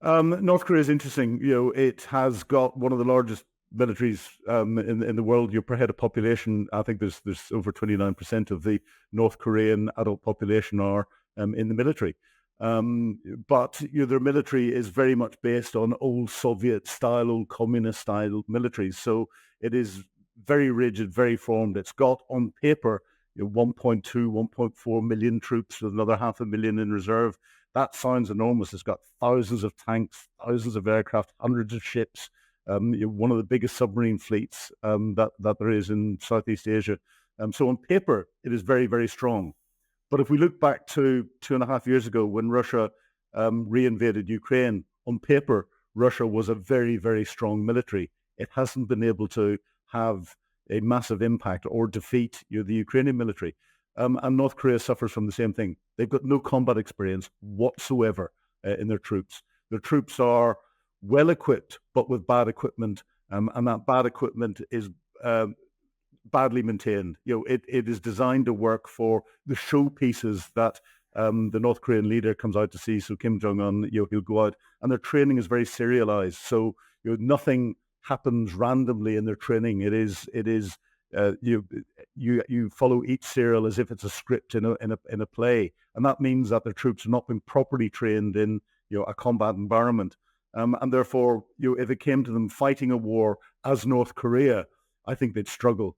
North Korea is interesting. It has got one of the largest militaries in the world. Per head of population, I think there's over 29% of the North Korean adult population are in the military. Um, but their military is very much based on old Soviet style, old communist style militaries. So it is very rigid, very formed. It's got on paper 1.2, 1.4 million troops with another 500,000 in reserve. That sounds enormous. It's got thousands of tanks, thousands of aircraft, hundreds of ships. One of the biggest submarine fleets that there is in Southeast Asia. So on paper, it is very, very strong. But if we look back to 2.5 years ago when Russia reinvaded Ukraine, on paper, Russia was a very, very strong military. It hasn't been able to have a massive impact or defeat the Ukrainian military. And North Korea suffers from the same thing. They've got no combat experience whatsoever in their troops. Their troops are well equipped, but with bad equipment, and that bad equipment is badly maintained. It is designed to work for the showpieces that the North Korean leader comes out to see. So Kim Jong-un, he'll go out, and their training is very serialized. So nothing happens randomly in their training. It is you follow each serial as if it's a script in a play, and that means that their troops have not been properly trained in a combat environment, and therefore if it came to them fighting a war as North Korea, I think they'd struggle.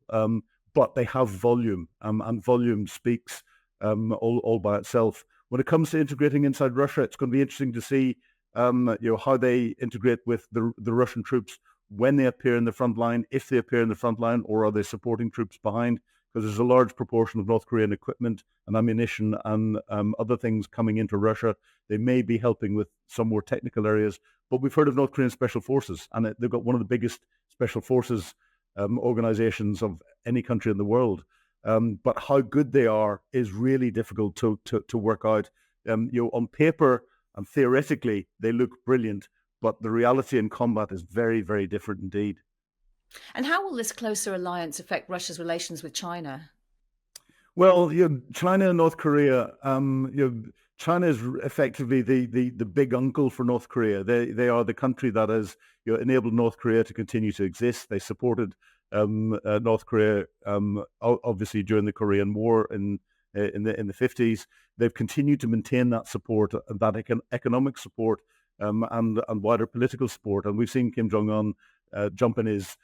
But they have volume, and volume speaks all by itself. When it comes to integrating inside Russia, it's going to be interesting to see how they integrate with the Russian troops when they appear in the front line, if they appear in the front line, or are they supporting troops behind? Because there's a large proportion of North Korean equipment and ammunition and other things coming into Russia. They may be helping with some more technical areas, but we've heard of North Korean Special Forces, and they've got one of the biggest special forces organizations of any country in the world. But how good they are is really difficult to work out. On paper and theoretically, they look brilliant, but the reality in combat is very, very different indeed. And how will this closer alliance affect Russia's relations with China? Well, China and North Korea. China is effectively the big uncle for North Korea. They are the country that has enabled North Korea to continue to exist. They supported North Korea obviously during the Korean War in the 50s. They've continued to maintain that support, that economic support, and wider political support. And we've seen Kim Jong-un jump in his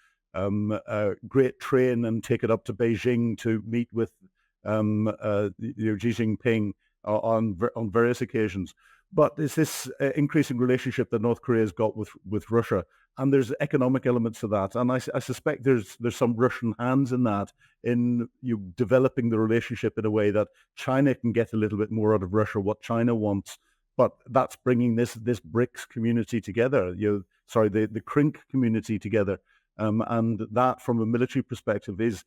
great train and take it up to Beijing to meet with Xi Jinping on various occasions. But it's this increasing relationship that North Korea has got with Russia, and there's economic elements to that. And I suspect there's some Russian hands in that, in you developing the relationship in a way that China can get a little bit more out of Russia, what China wants. But that's bringing this BRICS community together. The CRINC community together, and that, from a military perspective, is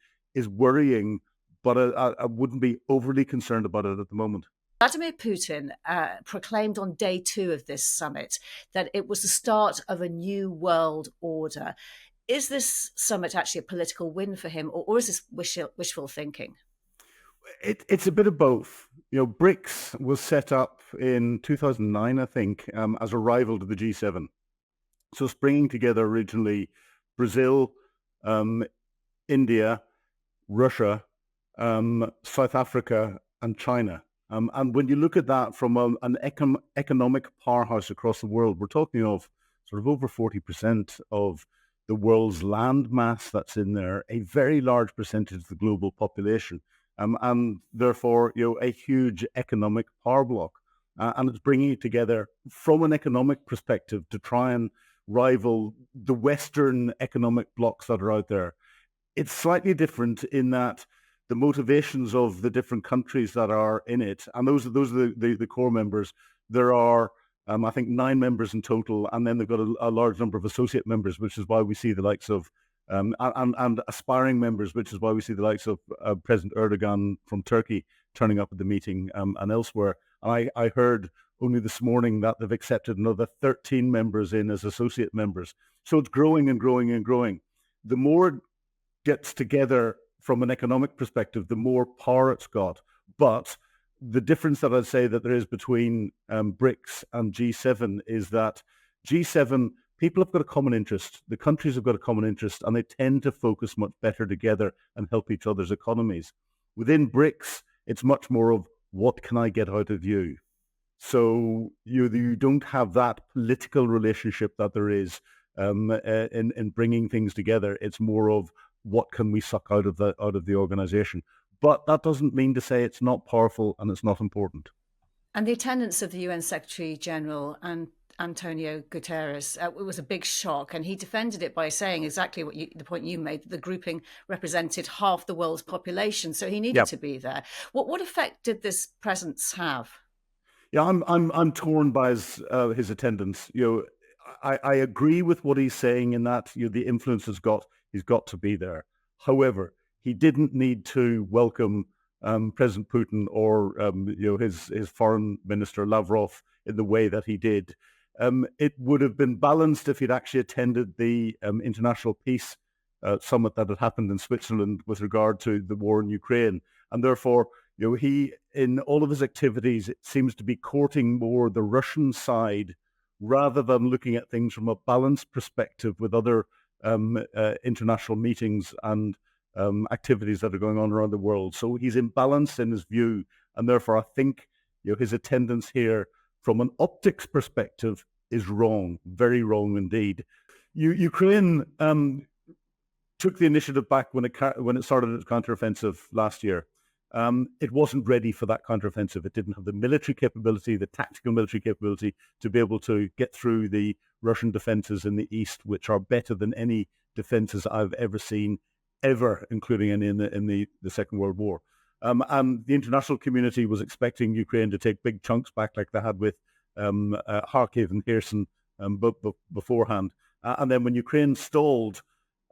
worrying. But I wouldn't be overly concerned about it at the moment. Vladimir Putin proclaimed on day 2 of this summit that it was the start of a new world order. Is this summit actually a political win for him, or is this wishful thinking? It's a bit of both. BRICS was set up in 2009, I think, as a rival to the G7. So it's bringing together originally Brazil, India, Russia, South Africa, and China. And when you look at that from an economic powerhouse across the world, we're talking of sort of over 40% of the world's land mass that's in there, a very large percentage of the global population, and therefore, a huge economic power block. And it's bringing it together from an economic perspective to try and rival the Western economic blocks that are out there. It's slightly different in that the motivations of the different countries that are in it, and those are the core members. There are, I think, 9 members in total, and then they've got a large number of associate members, which is why we see the likes of, and aspiring members, which is why we see the likes of President Erdogan from Turkey turning up at the meeting, and elsewhere. And I heard only this morning that they've accepted another 13 members in as associate members. So it's growing and growing and growing. The more it gets together from an economic perspective, the more power it's got. But the difference that I'd say that there is between BRICS and G7 is that G7, people have got a common interest. The countries have got a common interest, and they tend to focus much better together and help each other's economies. Within BRICS, it's much more of what can I get out of you? So you don't have that political relationship that there is in bringing things together. It's more of what can we suck out of the organization. But that doesn't mean to say it's not powerful and it's not important. And the attendance of the UN Secretary General and Antonio Guterres, it was a big shock, and he defended it by saying exactly the point you made, that the grouping represented half the world's population, so he needed to be there. What effect did this presence have? Yeah, I'm torn by his attendance. I agree with what he's saying in that the influence he's got to be there. However, he didn't need to welcome President Putin or his foreign minister Lavrov in the way that he did. It would have been balanced if he'd actually attended the international peace summit that had happened in Switzerland with regard to the war in Ukraine, and therefore he, in all of his activities, it seems to be courting more the Russian side rather than looking at things from a balanced perspective with other international meetings and activities that are going on around the world. So he's imbalanced in his view, and therefore I think his attendance here from an optics perspective is wrong, very wrong indeed. Ukraine took the initiative back when it started its counteroffensive last year. It wasn't ready for that counteroffensive. It didn't have the military capability, the tactical military capability to be able to get through the Russian defenses in the east, which are better than any defenses I've ever seen, ever, including any in the Second World War. And the international community was expecting Ukraine to take big chunks back like they had with Kharkiv and Kherson beforehand. And then when Ukraine stalled,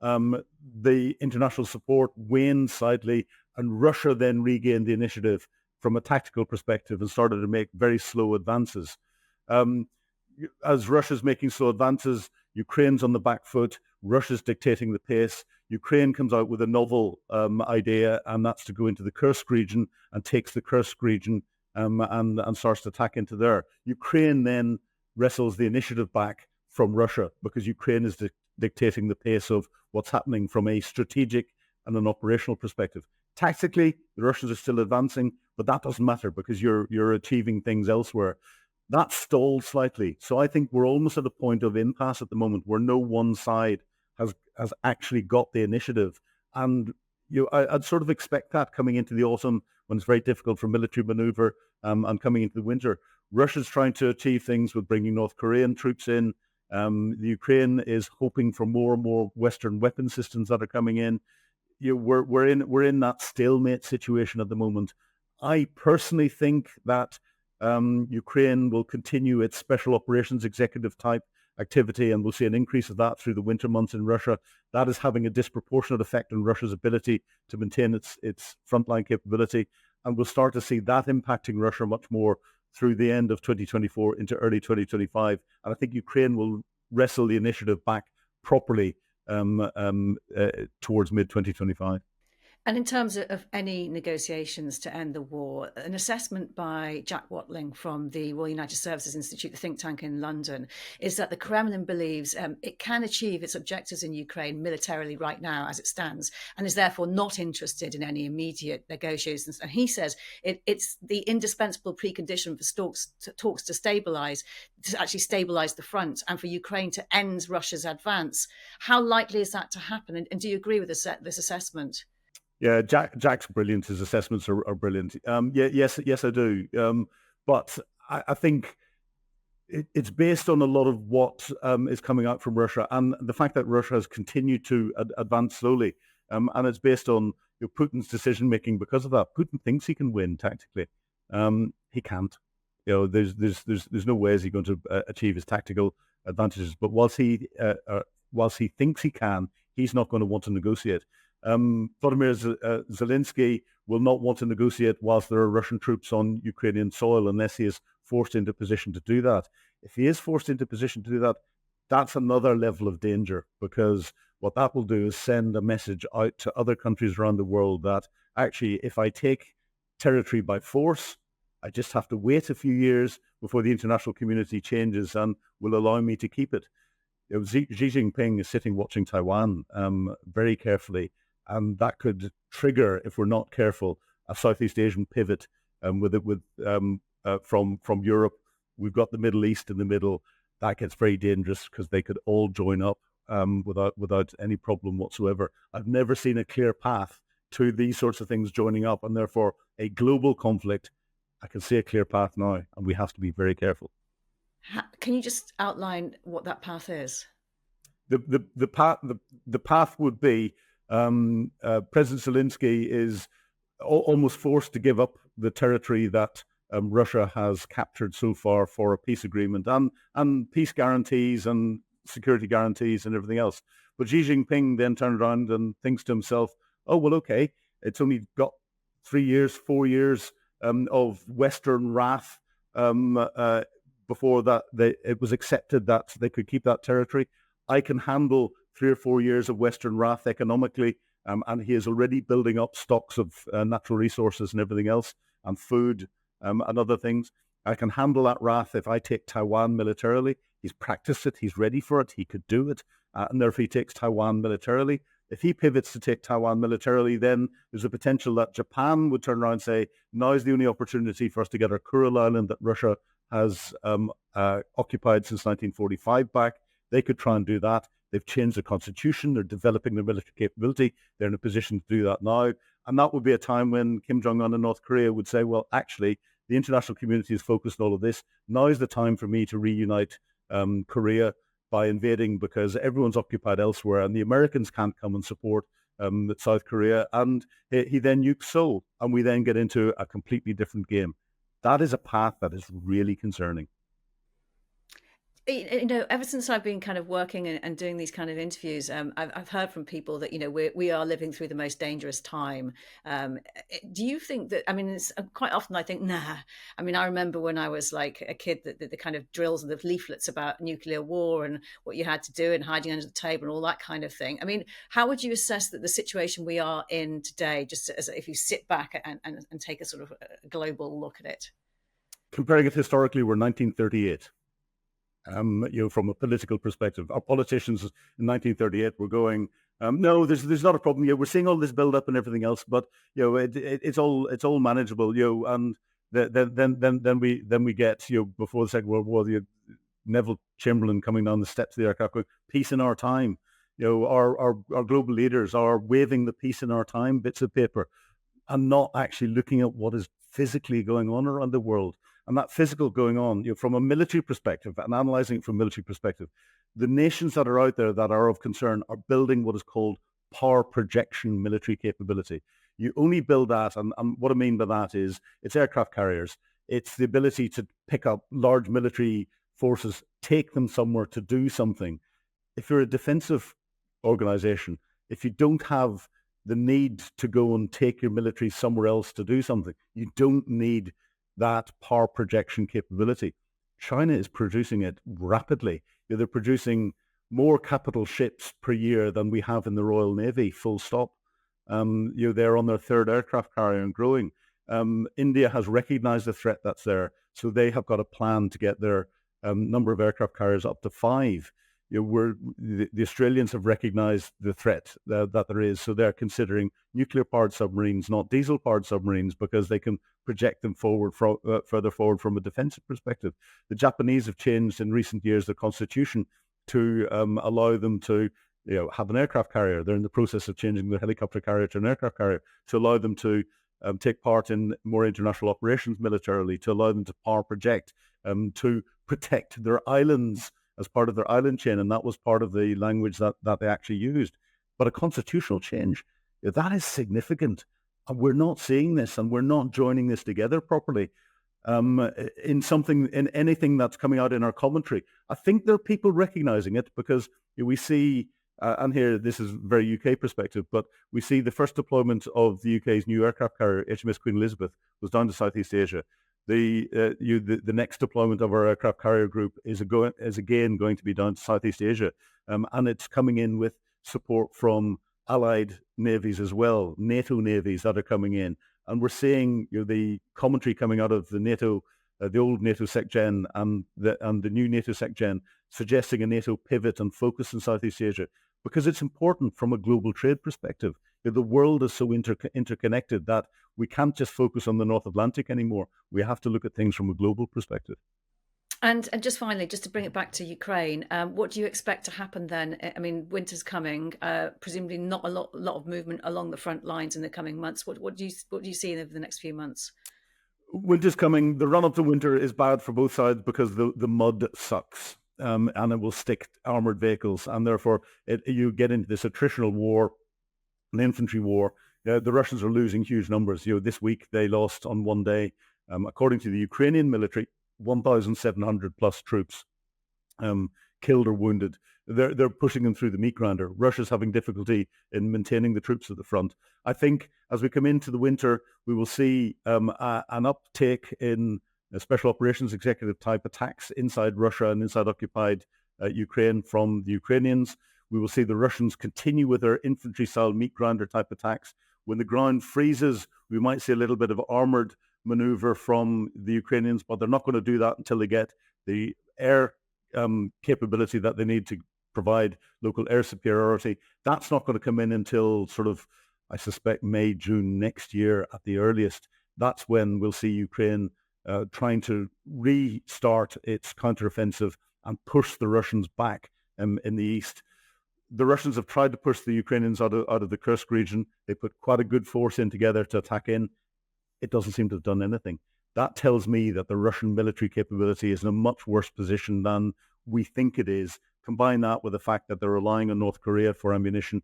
the international support waned slightly, and Russia then regained the initiative from a tactical perspective and started to make very slow advances. As Russia's making slow advances, Ukraine's on the back foot, Russia's dictating the pace. Ukraine comes out with a novel idea, and that's to go into the Kursk region and takes the Kursk region and starts to attack into there. Ukraine then wrestles the initiative back from Russia because Ukraine is dictating the pace of what's happening from a strategic and an operational perspective. Tactically, the Russians are still advancing, but that doesn't matter because you're achieving things elsewhere. That stalled slightly. So I think we're almost at a point of impasse at the moment where no one side has actually got the initiative. And I'd sort of expect that coming into the autumn when it's very difficult for military maneuver and coming into the winter. Russia's trying to achieve things with bringing North Korean troops in. The Ukraine is hoping for more and more Western weapon systems that are coming in. We're in that stalemate situation at the moment. I personally think that Ukraine will continue its special operations executive type activity, and we'll see an increase of that through the winter months in Russia. That is having a disproportionate effect on Russia's ability to maintain its frontline capability, and we'll start to see that impacting Russia much more through the end of 2024 into early 2025. And I think Ukraine will wrestle the initiative back properly towards mid-2025. And in terms of any negotiations to end the war, an assessment by Jack Watling from the Royal United Services Institute, the think tank in London, is that the Kremlin believes it can achieve its objectives in Ukraine militarily right now as it stands, and is therefore not interested in any immediate negotiations. And he says it's the indispensable precondition for talks to actually stabilize the front and for Ukraine to end Russia's advance. How likely is that to happen? And do you agree with this assessment? Yeah, Jack's brilliant. His assessments are brilliant. Yes, I do. But I think it's based on a lot of what is coming out from Russia and the fact that Russia has continued to advance slowly. And it's based on Putin's decision making because of that. Putin thinks he can win tactically. He can't. There's no way is he going to achieve his tactical advantages. But whilst he thinks he can, he's not going to want to negotiate. Vladimir Zelensky will not want to negotiate whilst there are Russian troops on Ukrainian soil unless he is forced into position to do that. If he is forced into position to do that, that's another level of danger, because what that will do is send a message out to other countries around the world that actually, if I take territory by force, I just have to wait a few years before the international community changes, and will allow me to keep it. Xi Jinping is sitting watching Taiwan very carefully, and that could trigger, if we're not careful, a Southeast Asian pivot from Europe. We've got the Middle East in the middle. That gets very dangerous because they could all join up without any problem whatsoever. I've never seen a clear path to these sorts of things joining up, and therefore a global conflict. I can see a clear path now, and we have to be very careful. Can you just outline what that path is? The path would be President Zelensky is almost forced to give up the territory that Russia has captured so far for a peace agreement and peace guarantees and security guarantees and everything else. But Xi Jinping then turned around and thinks to himself, oh, well, okay, it's only got 3 years, 4 years of Western wrath before that it was accepted that they could keep that territory. I can handle 3 or 4 years of Western wrath economically, and he is already building up stocks of natural resources and everything else, and food and other things. I can handle that wrath if I take Taiwan militarily. He's practiced it. He's ready for it. He could do it. And therefore, he takes Taiwan militarily. If he pivots to take Taiwan militarily, then there's a potential that Japan would turn around and say, now is the only opportunity for us to get our Kuril Island that Russia has occupied since 1945 back. They could try and do that. They've changed the constitution. They're developing their military capability. They're in a position to do that now. And that would be a time when Kim Jong-un and North Korea would say, well, actually, the international community is focused on all of this. Now is the time for me to reunite Korea by invading, because everyone's occupied elsewhere and the Americans can't come and support South Korea. And he then nukes Seoul, and we then get into a completely different game. That is a path that is really concerning. Ever since I've been kind of working and doing these kind of interviews, I've heard from people that, we are living through the most dangerous time. Do you think that, it's quite often I think, nah. I remember when I was like a kid, the kind of drills and the leaflets about nuclear war and what you had to do and hiding under the table and all that kind of thing. How would you assess that the situation we are in today, just as if you sit back and take a sort of a global look at it? Comparing it historically, we're 1938. From a political perspective, our politicians in 1938 were going, no, there's not a problem. We're seeing all this build up and everything else, but it's all manageable. And then we get before the Second World War, Neville Chamberlain coming down the steps of the aircraft going, peace in our time. Our global leaders are waving the peace in our time bits of paper, and not actually looking at what is physically going on around the world. And that physical going on, from a military perspective, and analysing it from a military perspective, the nations that are out there that are of concern are building what is called power projection military capability. You only build that, and what I mean by that is it's aircraft carriers. It's the ability to pick up large military forces, take them somewhere to do something. If you're a defensive organisation, if you don't have the need to go and take your military somewhere else to do something, you don't need that power projection capability. China is producing it rapidly. They're producing more capital ships per year than we have in the Royal Navy, full stop. They're on their third aircraft carrier and growing. India has recognized the threat that's there, so they have got a plan to get their number of aircraft carriers up to 5. The Australians have recognized the threat that there is, so they're considering nuclear-powered submarines, not diesel-powered submarines, because they can project them forward further forward from a defensive perspective. The Japanese have changed in recent years the constitution to allow them to have an aircraft carrier. They're in the process of changing their helicopter carrier to an aircraft carrier to allow them to take part in more international operations militarily, to allow them to power project, to protect their islands as part of their island chain, and that was part of the language that they actually used. But a constitutional change, that is significant. And we're not seeing this, and we're not joining this together properly in anything that's coming out in our commentary. I think there are people recognizing it, because we see, and here this is very UK perspective, but we see the first deployment of the UK's new aircraft carrier, HMS Queen Elizabeth, was down to Southeast Asia. The next deployment of our aircraft carrier group is again going to be down to Southeast Asia, and it's coming in with support from allied navies as well, NATO navies that are coming in, and we're seeing the commentary coming out of the NATO the old NATO SecGen and the new NATO SecGen, suggesting a NATO pivot and focus in Southeast Asia, because it's important from a global trade perspective. The world is so interconnected that we can't just focus on the North Atlantic anymore. We have to look at things from a global perspective. And just finally, just to bring it back to Ukraine, what do you expect to happen then? I mean, winter's coming. Presumably, not a lot of movement along the front lines in the coming months. What do you see over the next few months? Winter's coming. The run up to winter is bad for both sides because the mud sucks, and it will stick armored vehicles, and therefore you get into this attritional war, an infantry war. The Russians are losing huge numbers. This week they lost on one day, according to the Ukrainian military, 1,700 plus troops killed or wounded. They're pushing them through the meat grinder. Russia's having difficulty in maintaining the troops at the front. I think as we come into the winter, we will see an uptake in special operations executive type attacks inside Russia and inside occupied Ukraine from the Ukrainians. We will see the Russians continue with their infantry-style meat grinder type attacks. When the ground freezes, we might see a little bit of armored maneuver from the Ukrainians, but they're not going to do that until they get the air capability that they need to provide local air superiority. That's not going to come in until sort of, I suspect, May, June next year at the earliest. That's when we'll see Ukraine trying to restart its counteroffensive and push the Russians back in the east. The Russians have tried to push the Ukrainians out of the Kursk region. They put quite a good force in together to attack in. It doesn't seem to have done anything. That tells me that the Russian military capability is in a much worse position than we think it is. Combine that with the fact that they're relying on North Korea for ammunition,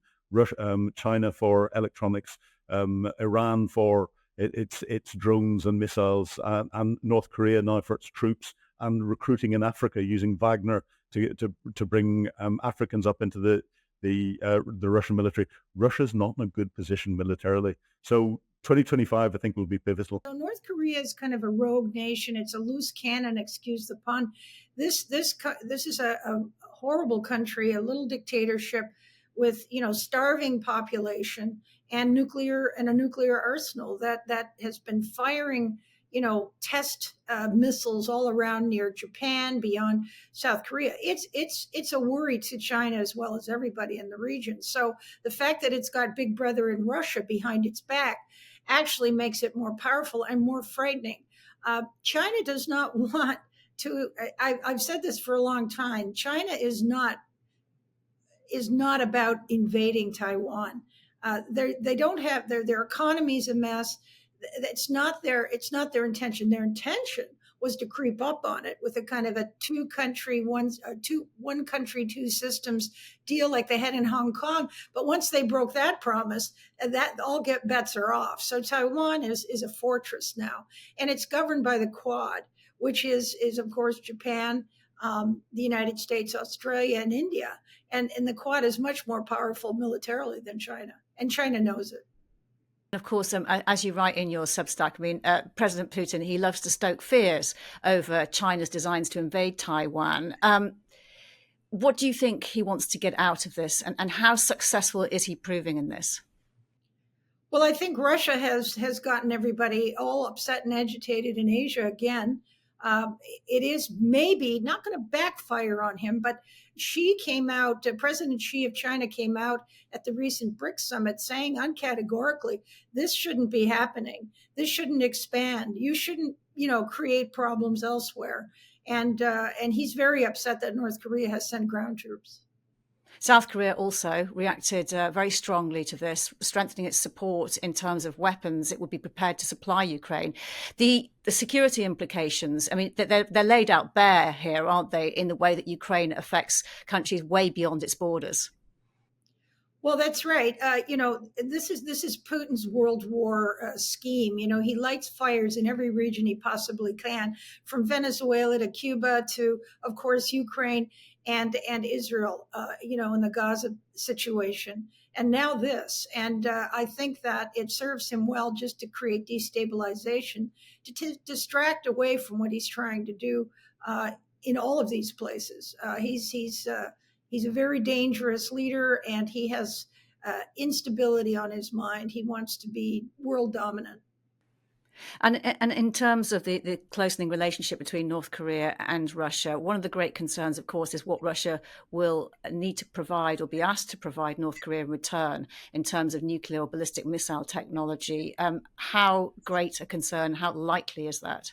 China for electronics, Iran for its drones and missiles, and North Korea now for its troops, and recruiting in Africa using Wagner to bring Africans up into the Russian military. Russia's not in a good position militarily. So 2025, I think, will be pivotal. So North Korea is kind of a rogue nation. It's a loose cannon, excuse the pun. This is a horrible country, a little dictatorship with starving population and a nuclear arsenal that has been firing test missiles all around near Japan, beyond South Korea. It's a worry to China as well as everybody in the region. So the fact that it's got Big Brother in Russia behind its back actually makes it more powerful and more frightening. China does not want to. I've said this for a long time. China is not about invading Taiwan. They don't have their economy's a mess. It's not their intention. Their intention was to creep up on it with a kind of a one country, two systems deal like they had in Hong Kong. But once they broke that promise, that bets are off. So Taiwan is a fortress now, and it's governed by the Quad, which is of course Japan, the United States, Australia, and India. And the Quad is much more powerful militarily than China, and China knows it. Of course, as you write in your Substack, I mean, President Putin, he loves to stoke fears over China's designs to invade Taiwan. What do you think he wants to get out of this, and how successful is he proving in this? Well, I think Russia has gotten everybody all upset and agitated in Asia again. It is maybe not going to backfire on him, but President Xi of China came out at the recent BRICS summit saying uncategorically, this shouldn't be happening. This shouldn't expand. You shouldn't, create problems elsewhere. And he's very upset that North Korea has sent ground troops. South Korea also reacted very strongly to this, strengthening its support in terms of weapons it would be prepared to supply Ukraine. The security implications, I mean, they're laid out bare here, aren't they, in the way that Ukraine affects countries way beyond its borders? Well, that's right. This is Putin's World War scheme. He lights fires in every region he possibly can, from Venezuela to Cuba to, of course, Ukraine and Israel, in the Gaza situation. And now this. And I think that it serves him well just to create destabilization, to distract away from what he's trying to do in all of these places. He's a very dangerous leader, and he has instability on his mind. He wants to be world dominant. And in terms of the closening relationship between North Korea and Russia, one of the great concerns, of course, is what Russia will need to provide or be asked to provide North Korea in return in terms of nuclear or ballistic missile technology. How great a concern, how likely is that?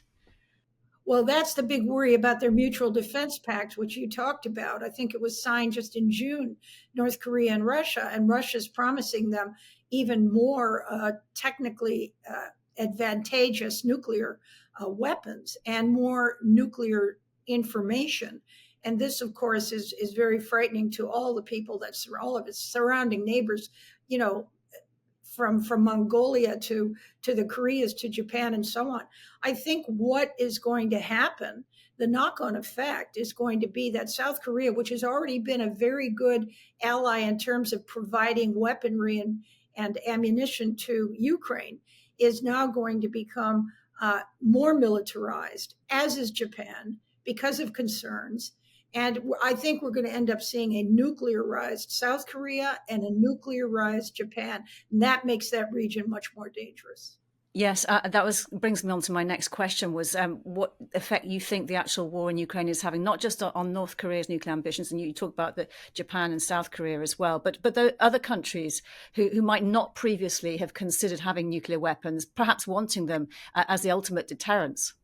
Well, that's the big worry about their mutual defense pact, which you talked about. I think it was signed just in June, North Korea and Russia's promising them even more technically advantageous nuclear weapons and more nuclear information. And this, of course, is very frightening to all the people all of its surrounding neighbors, you know, from Mongolia to the Koreas to Japan and so on. I think what is going to happen, the knock-on effect is going to be that South Korea, which has already been a very good ally in terms of providing weaponry and ammunition to Ukraine, is now going to become more militarized, as is Japan, because of concerns. And I think we're going to end up seeing a nuclearized South Korea and a nuclearized Japan. And that makes that region much more dangerous. Yes, brings me on to my next question was what effect you think the actual war in Ukraine is having, not just on North Korea's nuclear ambitions, and you talk about Japan and South Korea as well, but the other countries who might not previously have considered having nuclear weapons, perhaps wanting them as the ultimate deterrence.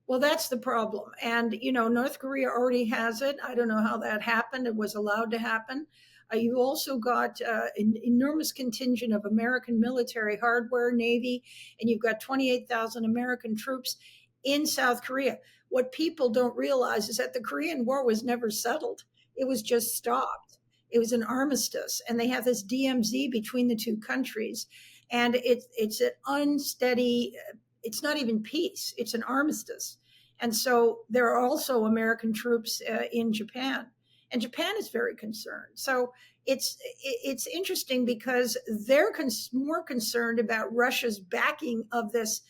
Well, that's the problem. And, you know, North Korea already has it. I don't know how that happened. It was allowed to happen. You also got an enormous contingent of American military hardware, Navy, and you've got 28,000 American troops in South Korea. What people don't realize is that the Korean War was never settled. It was just stopped. It was an armistice. And they have this DMZ between the two countries. And it's an unsteady, it's not even peace, it's an armistice. And so there are also American troops in Japan, and Japan is very concerned. So it's interesting because they're more concerned about Russia's backing of this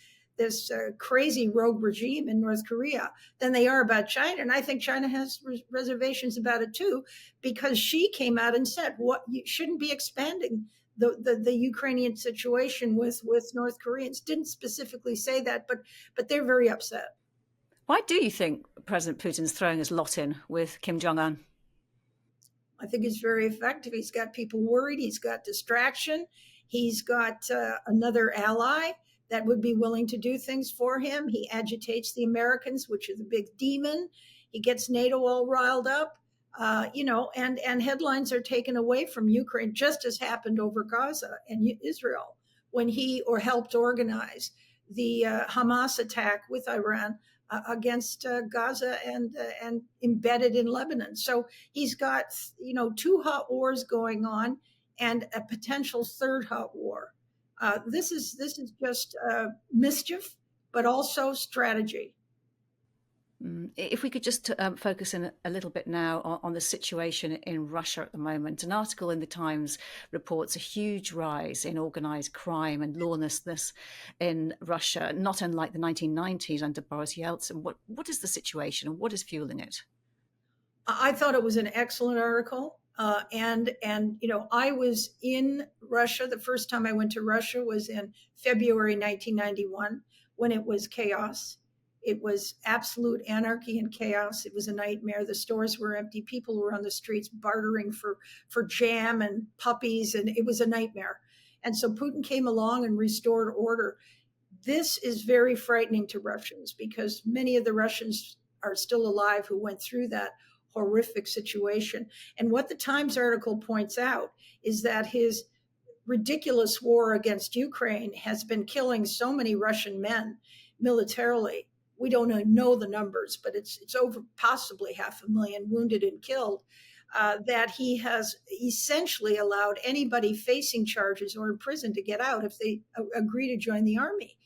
crazy rogue regime in North Korea than they are about China. And I think China has reservations about it too, because she came out and said, "What, you shouldn't be expanding the Ukrainian situation with North Koreans." Didn't specifically say that, but they're very upset. Why do you think President Putin's throwing his lot in with Kim Jong-un? I think it's very effective. He's got people worried. He's got distraction. He's got another ally that would be willing to do things for him. He agitates the Americans, which is a big demon. He gets NATO all riled up. And headlines are taken away from Ukraine, just as happened over Gaza and Israel when he helped organize the Hamas attack with Iran against Gaza and embedded in Lebanon. So he's got, two hot wars going on and a potential third hot war. This is just mischief, but also strategy. If we could just focus in a little bit now on the situation in Russia at the moment. An article in the Times reports a huge rise in organised crime and lawlessness in Russia, not unlike the 1990s under Boris Yeltsin. What is the situation and what is fueling it? I thought it was an excellent article. And I was in Russia. The first time I went to Russia was in February 1991 when it was chaos. It was absolute anarchy and chaos. It was a nightmare. The stores were empty. People were on the streets bartering for jam and puppies, and it was a nightmare. And so Putin came along and restored order. This is very frightening to Russians because many of the Russians are still alive who went through that horrific situation. And what the Times article points out is that his ridiculous war against Ukraine has been killing so many Russian men militarily. We don't know the numbers, but it's over possibly 500,000 wounded and killed, that he has essentially allowed anybody facing charges or in prison to get out if they agree to join the army.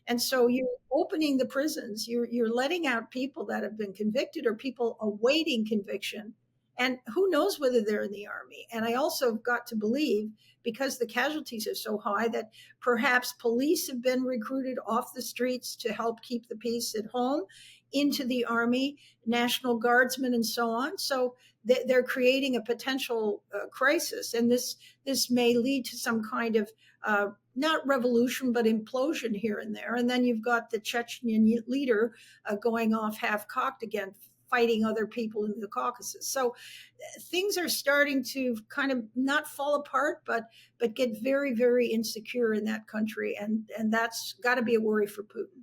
And so you're opening the prisons, you're letting out people that have been convicted or people awaiting conviction. And who knows whether they're in the army. And I also got to believe, because the casualties are so high, that perhaps police have been recruited off the streets to help keep the peace at home into the army, National Guardsmen and so on. So they're creating a potential crisis, and this may lead to some kind of not revolution but implosion here and there. And then you've got the Chechen leader going off half-cocked again, fighting other people in the Caucasus. So things are starting to kind of not fall apart, but get very, very insecure in that country, and that's got to be a worry for Putin.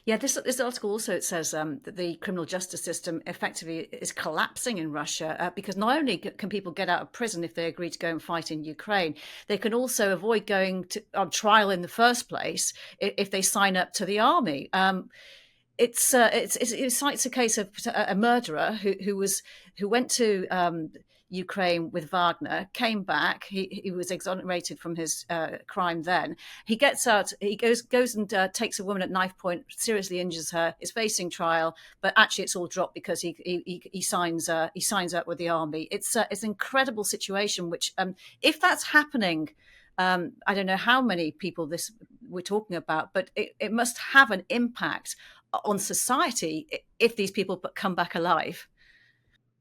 Yeah, this article also, it says that the criminal justice system effectively is collapsing in Russia because not only can people get out of prison if they agree to go and fight in Ukraine, they can also avoid going on trial in the first place if they sign up to the army. It cites a case of a murderer who went to Ukraine with Wagner, came back. He was exonerated from his crime. Then he gets out. He goes and takes a woman at knife point, seriously injures her. Is facing trial, but actually it's all dropped because he signs up with the army. It's an incredible situation. Which, if that's happening, I don't know how many people we're talking about, but it must have an impact on society if these people come back alive.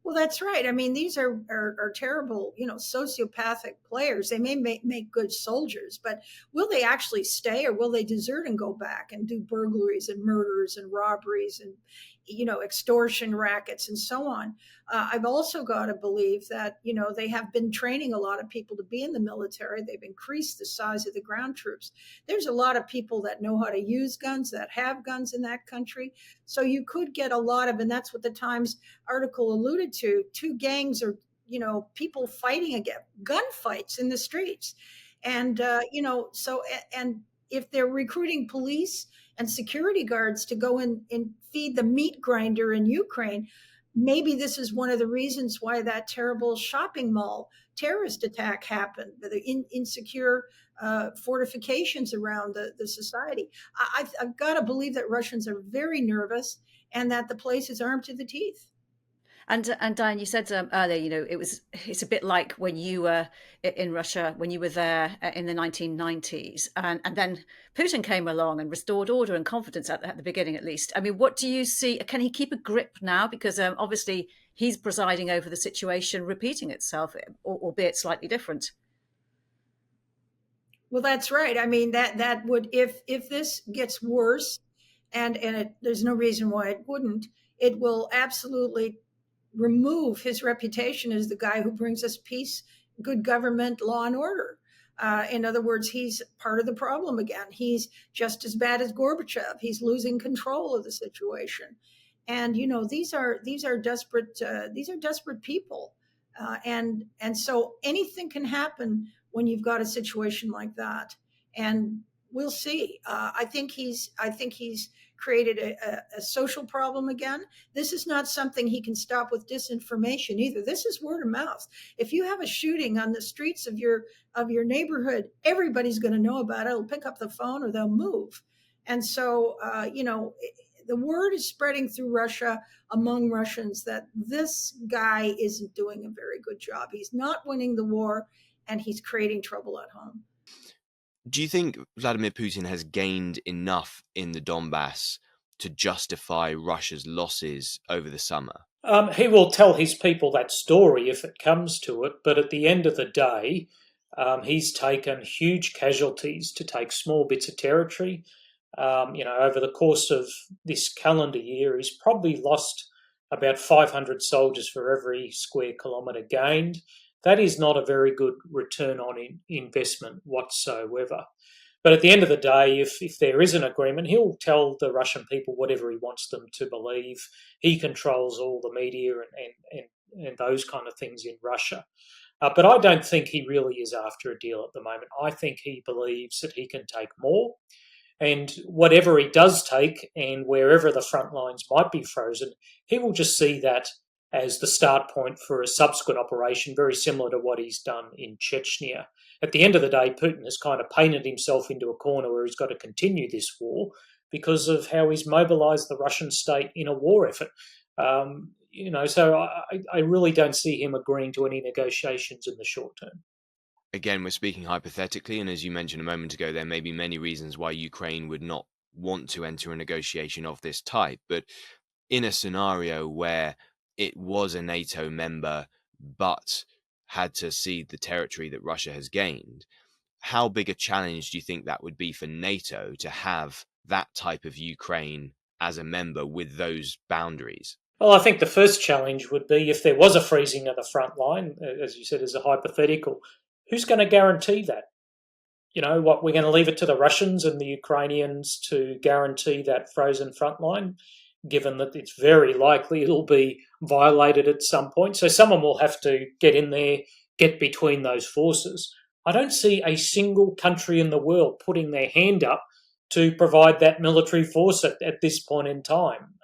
Well, that's right. I mean, these are terrible, sociopathic players. They may make good soldiers, but will they actually stay, or will they desert and go back and do burglaries and murders and robberies and, extortion rackets and so on? I've also got to believe that, they have been training a lot of people to be in the military. They've increased the size of the ground troops. There's a lot of people that know how to use guns, that have guns in that country. So you could get a lot of, and that's what the Times article alluded to, two gangs or, people fighting again, gunfights in the streets. And, and if they're recruiting police and security guards to go in and feed the meat grinder in Ukraine, maybe this is one of the reasons why that terrible shopping mall terrorist attack happened, the insecure fortifications around the society. I've got to believe that Russians are very nervous and that the place is armed to the teeth. And Diane, you said earlier, it's a bit like when you were in Russia, when you were there in the 1990s, and then Putin came along and restored order and confidence at the beginning, at least. I mean, what do you see? Can he keep a grip now? Because obviously he's presiding over the situation repeating itself, albeit slightly different. Well, that's right. I mean, that would, if this gets worse, and there's no reason why it wouldn't, it will absolutely remove his reputation as the guy who brings us peace, good government, law and order. In other words, he's part of the problem again. He's just as bad as Gorbachev. He's losing control of the situation. And, these are desperate people. And so anything can happen when you've got a situation like that. And we'll see. I think he's created a social problem again. This is not something he can stop with disinformation either. This is word of mouth. If you have a shooting on the streets of your neighborhood, everybody's going to know about it. They'll pick up the phone or they'll move. And so, the word is spreading through Russia among Russians that this guy isn't doing a very good job. He's not winning the war, and he's creating trouble at home. Do you think Vladimir Putin has gained enough in the Donbass to justify Russia's losses over the summer? He will tell his people that story if it comes to it, but at the end of the day, he's taken huge casualties to take small bits of territory. Over the course of this calendar year, he's probably lost about 500 soldiers for every square kilometre gained. That is not a very good return on investment whatsoever. But at the end of the day, if there is an agreement, he'll tell the Russian people whatever he wants them to believe. He controls all the media and those kind of things in Russia. But I don't think he really is after a deal at the moment. I think he believes that he can take more. And whatever he does take, and wherever the front lines might be frozen, he will just see that as the start point for a subsequent operation, very similar to what he's done in Chechnya. At the end of the day, Putin has kind of painted himself into a corner where he's got to continue this war because of how he's mobilized the Russian state in a war effort. So I really don't see him agreeing to any negotiations in the short term. Again, we're speaking hypothetically, and as you mentioned a moment ago, there may be many reasons why Ukraine would not want to enter a negotiation of this type. But in a scenario where it was a NATO member, but had to cede the territory that Russia has gained, how big a challenge do you think that would be for NATO to have that type of Ukraine as a member with those boundaries? Well, I think the first challenge would be if there was a freezing of the front line, as you said, as a hypothetical, who's going to guarantee that? You know, what, we're going to leave it to the Russians and the Ukrainians to guarantee that frozen front line, given that it's very likely it'll be violated at some point. So someone will have to get in there, get between those forces. I don't see a single country in the world putting their hand up to provide that military force at this point in time.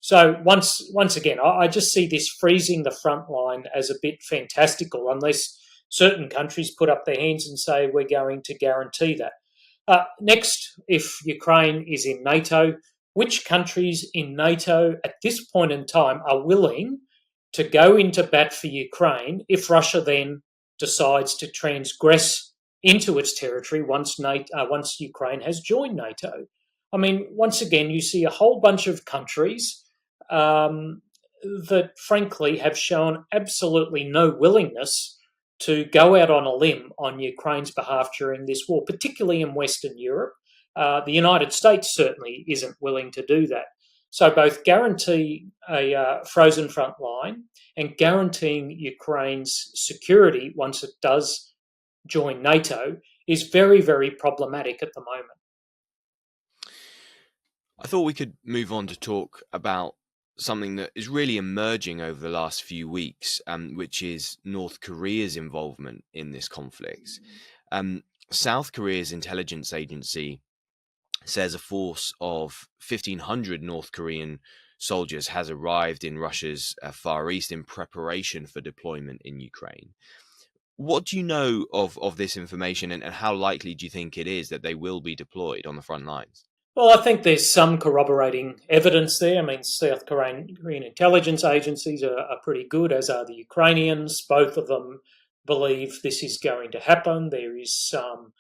So once again, I just see this freezing the front line as a bit fantastical, unless certain countries put up their hands and say we're going to guarantee that. Next, if Ukraine is in NATO, which countries in NATO at this point in time are willing to go into bat for Ukraine if Russia then decides to transgress into its territory once Ukraine has joined NATO? I mean, once again, you see a whole bunch of countries that frankly have shown absolutely no willingness to go out on a limb on Ukraine's behalf during this war, particularly in Western Europe. The United States certainly isn't willing to do that. So both guarantee a frozen front line and guaranteeing Ukraine's security once it does join NATO is very, very problematic at the moment. I thought we could move on to talk about something that is really emerging over the last few weeks, which is North Korea's involvement in this conflict. South Korea's intelligence agency says a force of 1,500 North Korean soldiers has arrived in Russia's Far East in preparation for deployment in Ukraine. What do you know of this information, and how likely do you think it is that they will be deployed on the front lines? Well, I think there's some corroborating evidence there. I mean, South Korean intelligence agencies are pretty good, as are the Ukrainians. Both of them believe this is going to happen. There is some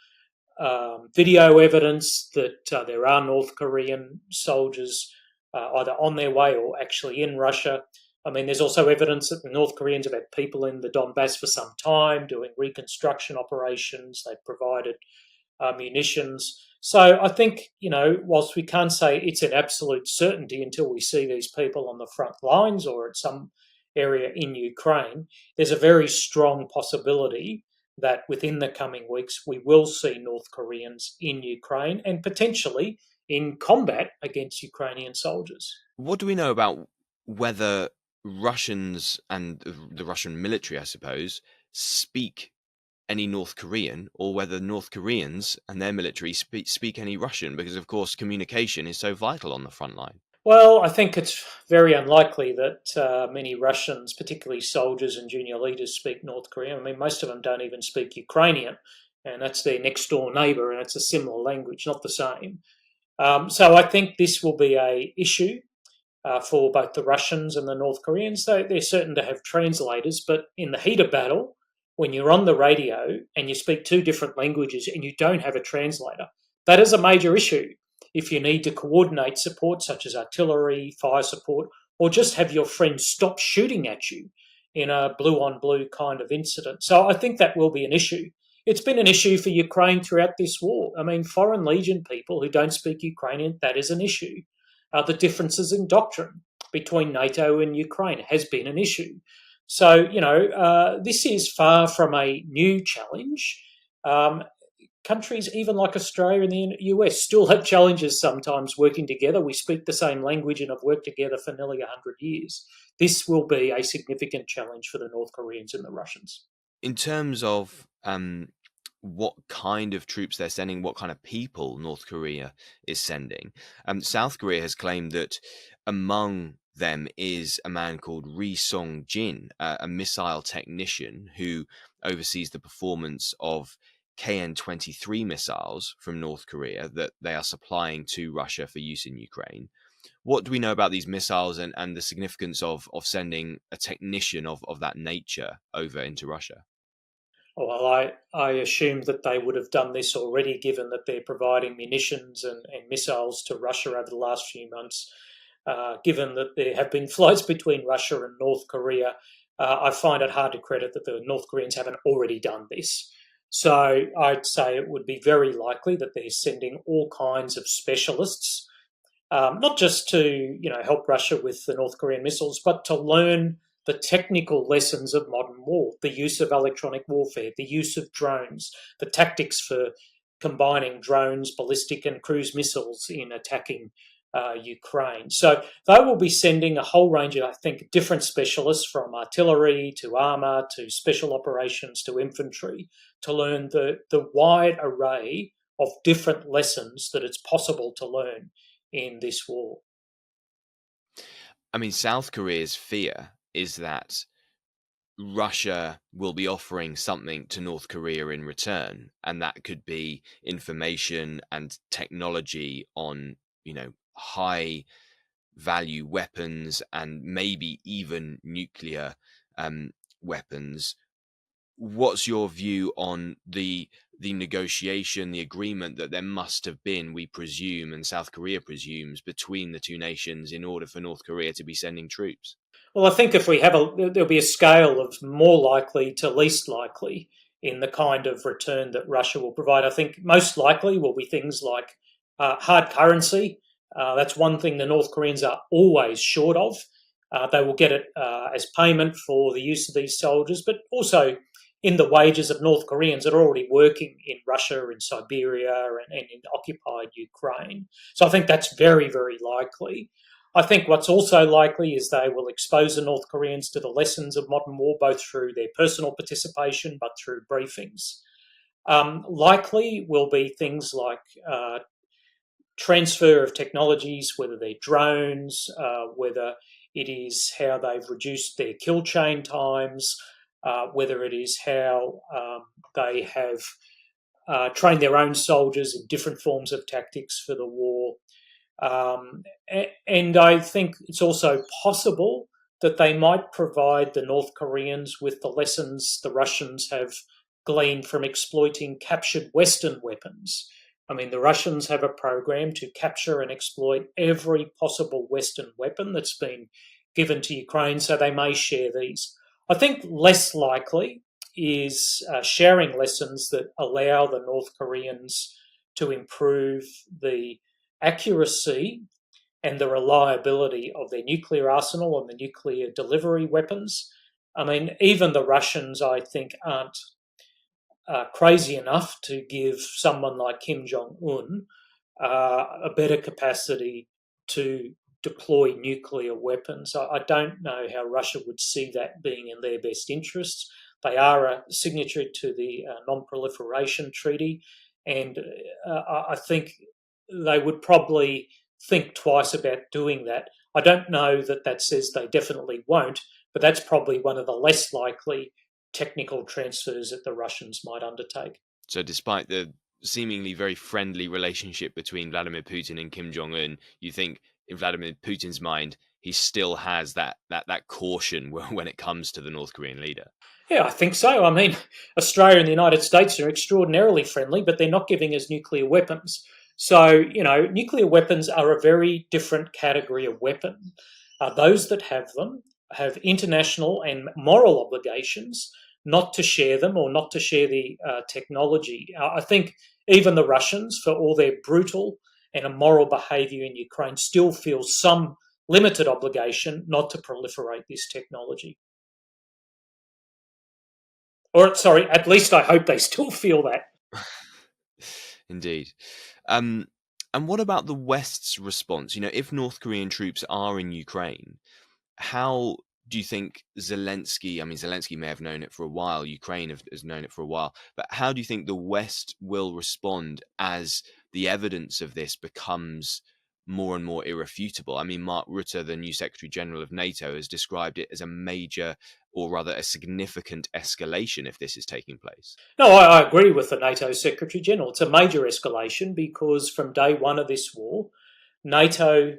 video evidence that there are North Korean soldiers either on their way or actually in Russia. I mean, there's also evidence that the North Koreans have had people in the Donbass for some time doing reconstruction operations. They've provided munitions. So I think, you know, whilst we can't say it's an absolute certainty until we see these people on the front lines or at some area in Ukraine, there's a very strong possibility that within the coming weeks we will see North Koreans in Ukraine and potentially in combat against Ukrainian soldiers. What do we know about whether Russians and the Russian military, I suppose, speak any North Korean, or whether North Koreans and their military speak any Russian? Because, of course, communication is so vital on the front line. Well, I think it's very unlikely that many Russians, particularly soldiers and junior leaders, speak North Korean. I mean, most of them don't even speak Ukrainian, and that's their next door neighbour, and it's a similar language, not the same. So I think this will be an issue for both the Russians and the North Koreans. They're certain to have translators, but in the heat of battle, when you're on the radio and you speak two different languages and you don't have a translator, that is a major issue. If you need to coordinate support such as artillery, fire support, or just have your friends stop shooting at you in a blue-on-blue kind of incident. So I think that will be an issue. It's been an issue for Ukraine throughout this war. I mean, Foreign Legion people who don't speak Ukrainian, that is an issue. The differences in doctrine between NATO and Ukraine has been an issue. So, you know, this is far from a new challenge. Countries even like Australia and the US still have challenges sometimes working together. We speak the same language and have worked together for nearly 100 years. This will be a significant challenge for the North Koreans and the Russians. In terms of what kind of troops they're sending, what kind of people North Korea is sending, South Korea has claimed that among them is a man called Ri Song-jin, a missile technician who oversees the performance of KN-23 missiles from North Korea that they are supplying to Russia for use in Ukraine. What do we know about these missiles and the significance of sending a technician of that nature over into Russia? Well, I assume that they would have done this already, given that they're providing munitions and missiles to Russia over the last few months. given that there have been flights between Russia and North Korea, I find it hard to credit that the North Koreans haven't already done this. So I'd say it would be very likely that they're sending all kinds of specialists, not just to help Russia with the North Korean missiles, but to learn the technical lessons of modern war, the use of electronic warfare, the use of drones, the tactics for combining drones, ballistic and cruise missiles in attacking Ukraine. So they will be sending a whole range of, I think, different specialists, from artillery to armour to special operations to infantry, to learn the wide array of different lessons that it's possible to learn in this war. I mean, South Korea's fear is that Russia will be offering something to North Korea in return, and that could be information and technology on, high value weapons and maybe even nuclear weapons. What's your view on the negotiation, the agreement that there must have been, we presume, and South Korea presumes, between the two nations in order for North Korea to be sending troops? Well, I think if we have there'll be a scale of more likely to least likely in the kind of return that Russia will provide. I think most likely will be things like hard currency. That's one thing the North Koreans are always short of. They will get it as payment for the use of these soldiers, but also in the wages of North Koreans that are already working in Russia, in Siberia, and in occupied Ukraine. So I think that's very, very likely. I think what's also likely is they will expose the North Koreans to the lessons of modern war, both through their personal participation, but through briefings. Likely will be things like transfer of technologies, whether they're drones, whether it is how they've reduced their kill chain times, whether it is how they have trained their own soldiers in different forms of tactics for the war. And I think it's also possible that they might provide the North Koreans with the lessons the Russians have gleaned from exploiting captured Western weapons. I mean, the Russians have a program to capture and exploit every possible Western weapon that's been given to Ukraine, so they may share these. I think less likely is sharing lessons that allow the North Koreans to improve the accuracy and the reliability of their nuclear arsenal and the nuclear delivery weapons. I mean, even the Russians, I think, aren't crazy enough to give someone like Kim Jong-un a better capacity to deploy nuclear weapons. I don't know how Russia would see that being in their best interests. They are a signatory to the Non-Proliferation Treaty, and I think they would probably think twice about doing that. I don't know that says they definitely won't, but that's probably one of the less likely technical transfers that the Russians might undertake. So despite the seemingly very friendly relationship between Vladimir Putin and Kim Jong-un, you think in Vladimir Putin's mind, he still has that caution when it comes to the North Korean leader? Yeah, I think so. I mean, Australia and the United States are extraordinarily friendly, but they're not giving us nuclear weapons. So, nuclear weapons are a very different category of weapon. Those that have them have international and moral obligations not to share them or not to share the technology. I think even the Russians, for all their brutal and immoral behaviour in Ukraine, still feel some limited obligation not to proliferate this technology. Or, sorry, at least I hope they still feel that. Indeed. And what about the West's response? If North Korean troops are in Ukraine, how do you think Zelensky may have known it for a while, Ukraine has known it for a while, but how do you think the West will respond as the evidence of this becomes more and more irrefutable? I mean, Mark Rutte, the new Secretary General of NATO, has described it as a major, or rather a significant escalation if this is taking place. No, I agree with the NATO Secretary General. It's a major escalation because from day one of this war, NATO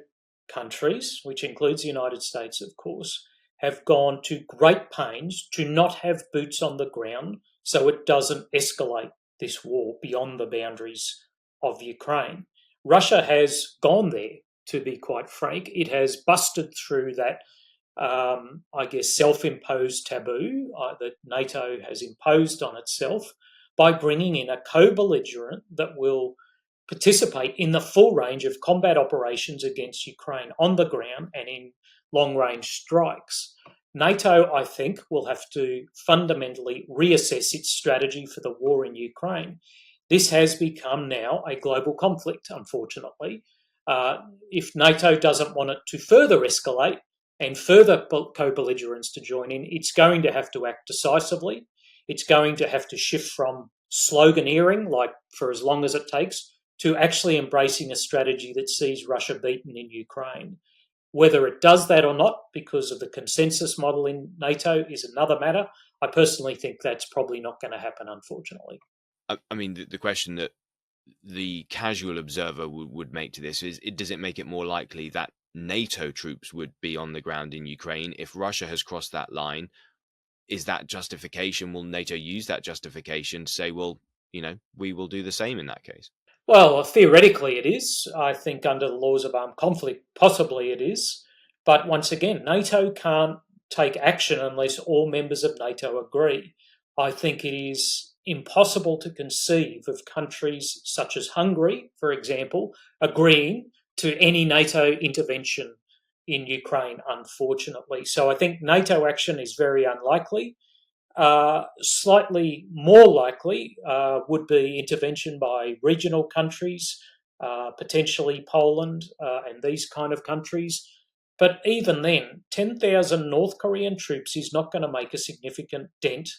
countries, which includes the United States, of course, have gone to great pains to not have boots on the ground so it doesn't escalate this war beyond the boundaries of Ukraine. Russia has gone there to be quite frank. It has busted through that, self-imposed taboo that NATO has imposed on itself by bringing in a co-belligerent that will participate in the full range of combat operations against Ukraine on the ground and in long-range strikes. NATO, I think, will have to fundamentally reassess its strategy for the war in Ukraine. This has become now a global conflict, unfortunately. If NATO doesn't want it to further escalate and further co-belligerents to join in, it's going to have to act decisively. It's going to have to shift from sloganeering, like for as long as it takes, to actually embracing a strategy that sees Russia beaten in Ukraine. Whether it does that or not, because of the consensus model in NATO, is another matter. I personally think that's probably not going to happen, unfortunately. I mean, the question that the casual observer would make to this is, does it make it more likely that NATO troops would be on the ground in Ukraine if Russia has crossed that line? Is that justification? Will NATO use that justification to say, well, we will do the same in that case? Well, theoretically it is. I think under the laws of armed conflict, possibly it is. But once again, NATO can't take action unless all members of NATO agree. I think it is impossible to conceive of countries such as Hungary, for example, agreeing to any NATO intervention in Ukraine, unfortunately. So I think NATO action is very unlikely. Slightly more likely would be intervention by regional countries, potentially Poland and these kind of countries. But even then, 10,000 North Korean troops is not going to make a significant dent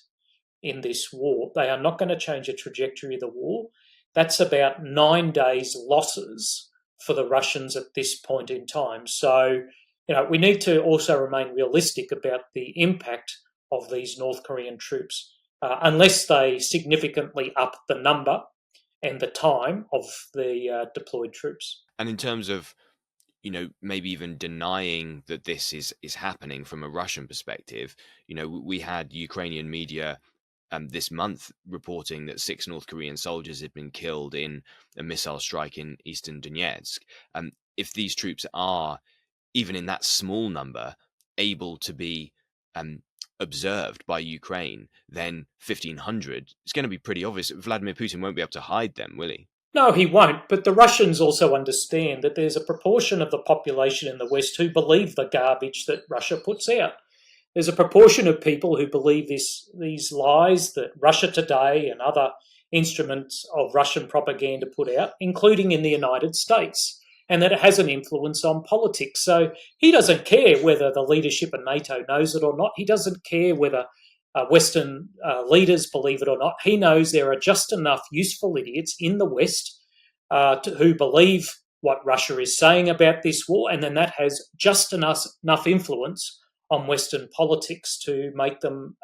in this war. They are not going to change the trajectory of the war. That's about 9 days losses for the Russians at this point in time. So, we need to also remain realistic about the impact of these North Korean troops, unless they significantly up the number and the time of the deployed troops. And in terms of, maybe even denying that this is happening from a Russian perspective, we had Ukrainian media this month reporting that 6 North Korean soldiers had been killed in a missile strike in eastern Donetsk. If these troops are, even in that small number, able to be observed by Ukraine, then 1,500 is going to be pretty obvious. Vladimir Putin won't be able to hide them, will he? No, he won't. But the Russians also understand that there's a proportion of the population in the West who believe the garbage that Russia puts out. There's a proportion of people who believe these lies that Russia Today and other instruments of Russian propaganda put out, including in the United States, and that it has an influence on politics. So he doesn't care whether the leadership of NATO knows it or not. He doesn't care whether Western leaders believe it or not. He knows there are just enough useful idiots in the West who believe what Russia is saying about this war, and then that has just enough influence on Western politics to make them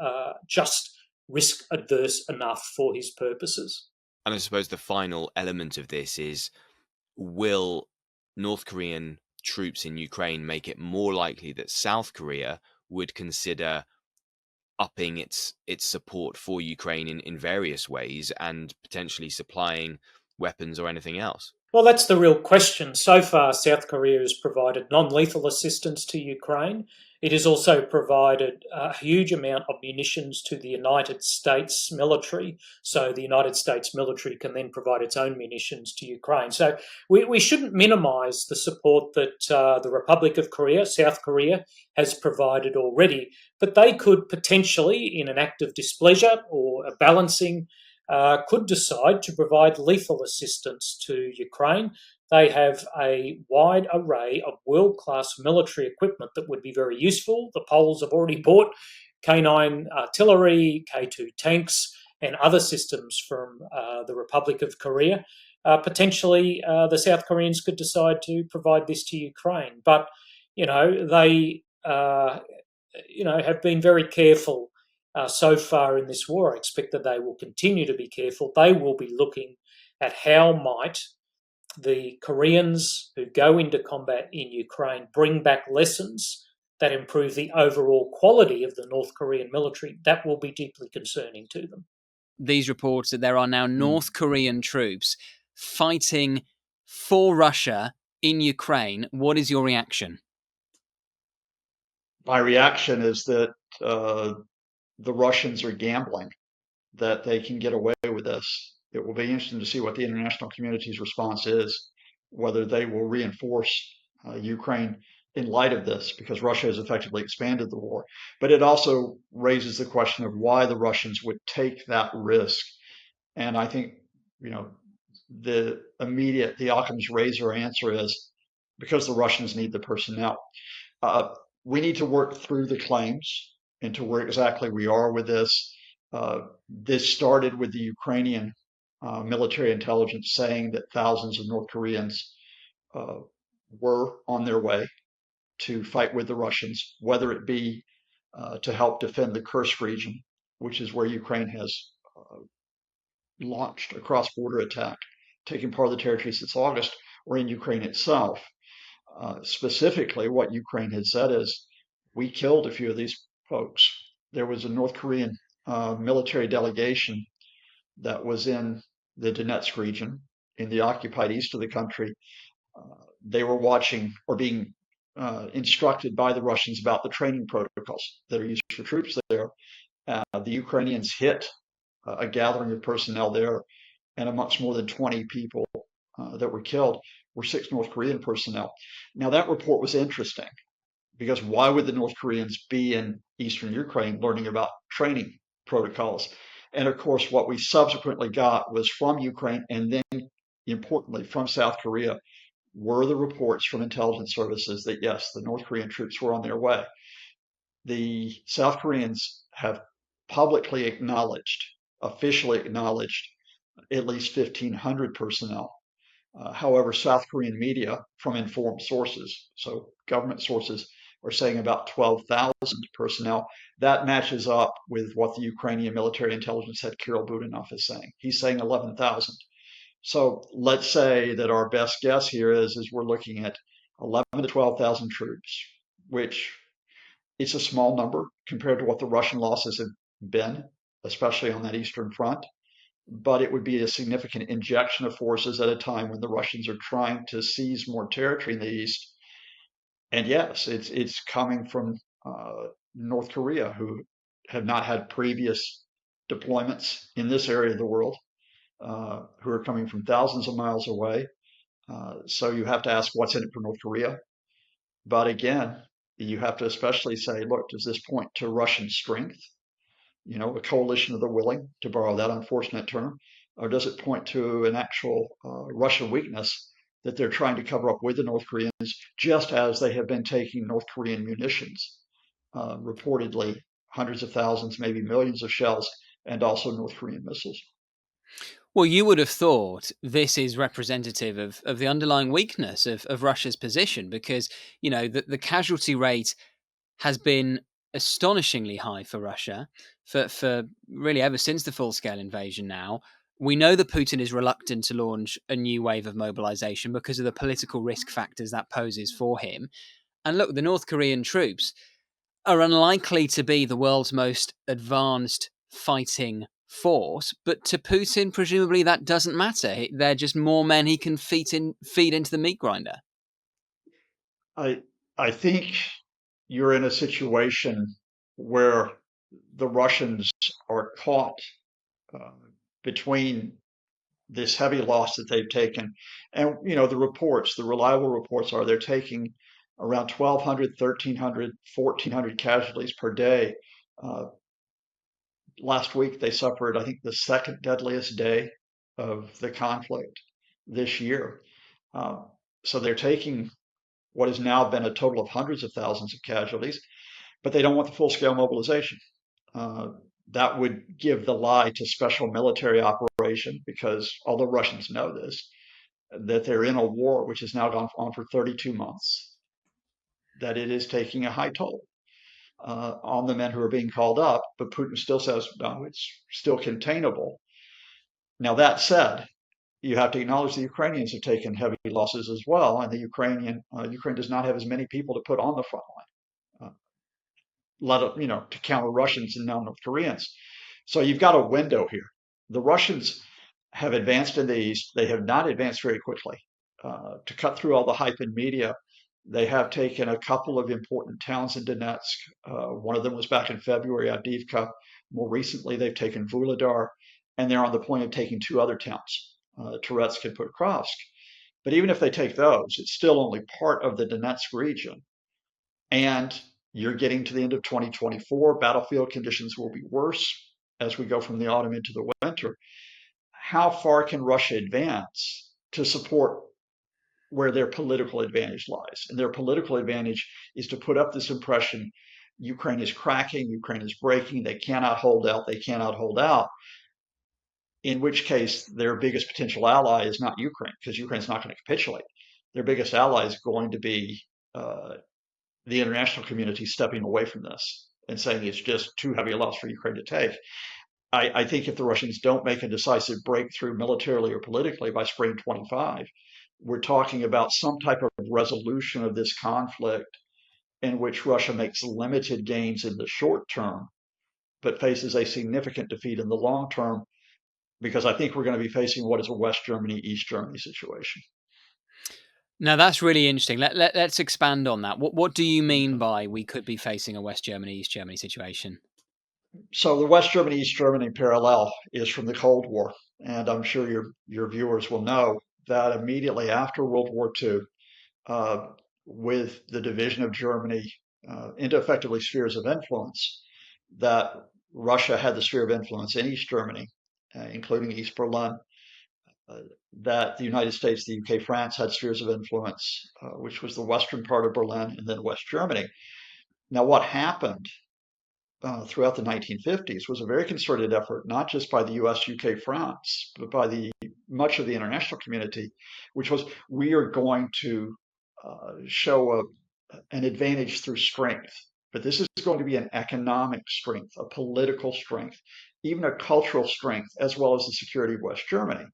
just risk adverse enough for his purposes. And I suppose the final element of this is, will North Korean troops in Ukraine make it more likely that South Korea would consider upping its support for Ukraine in various ways and potentially supplying weapons or anything else? Well, that's the real question. So far, South Korea has provided non-lethal assistance to Ukraine. It has also provided a huge amount of munitions to the United States military, so the United States military can then provide its own munitions to Ukraine. So we shouldn't minimise the support that the Republic of Korea, South Korea, has provided already, but they could potentially, in an act of displeasure or a balancing, could decide to provide lethal assistance to Ukraine. They have a wide array of world-class military equipment that would be very useful. The Poles have already bought K9 artillery, K2 tanks, and other systems from the Republic of Korea. Potentially, the South Koreans could decide to provide this to Ukraine. But, they, have been very careful so far in this war. I expect that they will continue to be careful. They will be looking at how might the Koreans who go into combat in Ukraine bring back lessons that improve the overall quality of the North Korean military. That will be deeply concerning to them. These reports that there are now North Korean troops fighting for Russia in Ukraine, what is your reaction? My reaction is that the Russians are gambling, that they can get away with this. It will be interesting to see what the international community's response is, whether they will reinforce Ukraine in light of this, because Russia has effectively expanded the war. But it also raises the question of why the Russians would take that risk. And I think, you know, the Occam's razor answer is because the Russians need the personnel. We need to work through the claims into where exactly we are with this. This started with the Ukrainian military intelligence saying that thousands of North Koreans were on their way to fight with the Russians, whether it be to help defend the Kursk region, which is where Ukraine has launched a cross-border attack, taking part of the territory since August, or in Ukraine itself. Specifically, what Ukraine had said is, we killed a few of these folks. There was a North Korean military delegation that was in the Donetsk region, in the occupied east of the country. They were watching or being instructed by the Russians about the training protocols that are used for troops there. The Ukrainians hit a gathering of personnel there, and amongst more than 20 people that were killed were 6 North Korean personnel. Now, that report was interesting because why would the North Koreans be in eastern Ukraine learning about training protocols? And of course, what we subsequently got was from Ukraine, and then importantly from South Korea, were the reports from intelligence services that yes, the North Korean troops were on their way. The South Koreans have publicly acknowledged, officially acknowledged, at least 1,500 personnel. However, South Korean media, from informed sources, so government sources, are saying about 12,000 personnel. That matches up with what the Ukrainian military intelligence head Kirill Budanov is saying. He's saying 11,000. So let's say that our best guess here is we're looking at 11 to 12,000 troops, which it's a small number compared to what the Russian losses have been, especially on that eastern front. But it would be a significant injection of forces at a time when the Russians are trying to seize more territory in the east. And yes, it's coming from North Korea, who have not had previous deployments in this area of the world, who are coming from thousands of miles away. So you have to ask what's in it for North Korea. But again, you have to especially say, look, does this point to Russian strength? You know, a coalition of the willing, to borrow that unfortunate term, or does it point to an actual Russian weakness that they're trying to cover up with the North Koreans, just as they have been taking North Korean munitions, reportedly hundreds of thousands, maybe millions of shells, and also North Korean missiles? Well, you would have thought this is representative of the underlying weakness of Russia's position, because, you know, the casualty rate has been astonishingly high for Russia for really ever since the full-scale invasion now. We know that Putin is reluctant to launch a new wave of mobilization because of the political risk factors that poses for him. And look, the North Korean troops are unlikely to be the world's most advanced fighting force, but to Putin, presumably that doesn't matter. They're just more men he can feed into the meat grinder. I think you're in a situation where the Russians are caught between this heavy loss that they've taken. And, you know, the reliable reports are they're taking around 1,200, 1,300, 1,400 casualties per day. Last week, they suffered, I think, the second deadliest day of the conflict this year. So they're taking what has now been a total of hundreds of thousands of casualties, but they don't want the full-scale mobilization. That would give the lie to special military operation, because although Russians know this, that they're in a war which has now gone on for 32 months, that it is taking a high toll on the men who are being called up, but Putin still says, no, it's still containable. Now, that said, you have to acknowledge the Ukrainians have taken heavy losses as well, and the Ukraine does not have as many people to put on the front line, to counter Russians and now North Koreans. So you've got a window here. The Russians have advanced in the east. They have not advanced very quickly. to cut through all the hype in media, they have taken a couple of important towns in Donetsk. One of them was back in February, Avdiivka. More recently, they've taken Vuhledar, and they're on the point of taking two other towns, Toretsk and Pokrovsk. But even if they take those, it's still only part of the Donetsk region. And you're getting to the end of 2024. Battlefield conditions will be worse as we go from the autumn into the winter. How far can Russia advance to support where their political advantage lies? And their political advantage is to put up this impression Ukraine is cracking, Ukraine is breaking, they cannot hold out, they cannot hold out. In which case, their biggest potential ally is not Ukraine, because Ukraine's not going to capitulate. Their biggest ally is going to be the international community stepping away from this and saying it's just too heavy a loss for Ukraine to take. I think if the Russians don't make a decisive breakthrough militarily or politically by spring 25, we're talking about some type of resolution of this conflict in which Russia makes limited gains in the short term, but faces a significant defeat in the long term, because I think we're going to be facing what is a West Germany, East Germany situation. Now, that's really interesting. Let's expand on that. What do you mean by we could be facing a West Germany, East Germany situation? So the West Germany, East Germany parallel is from the Cold War. And I'm sure your viewers will know that immediately after World War II, with the division of Germany into effectively spheres of influence, that Russia had the sphere of influence in East Germany, including East Berlin, that the United States, the UK, France had spheres of influence, which was the western part of Berlin and then West Germany. Now, what happened throughout the 1950s was a very concerted effort, not just by the US, UK, France, but by much of the international community, which was, we are going to show an advantage through strength. But this is going to be an economic strength, a political strength, even a cultural strength, as well as the security of West Germany.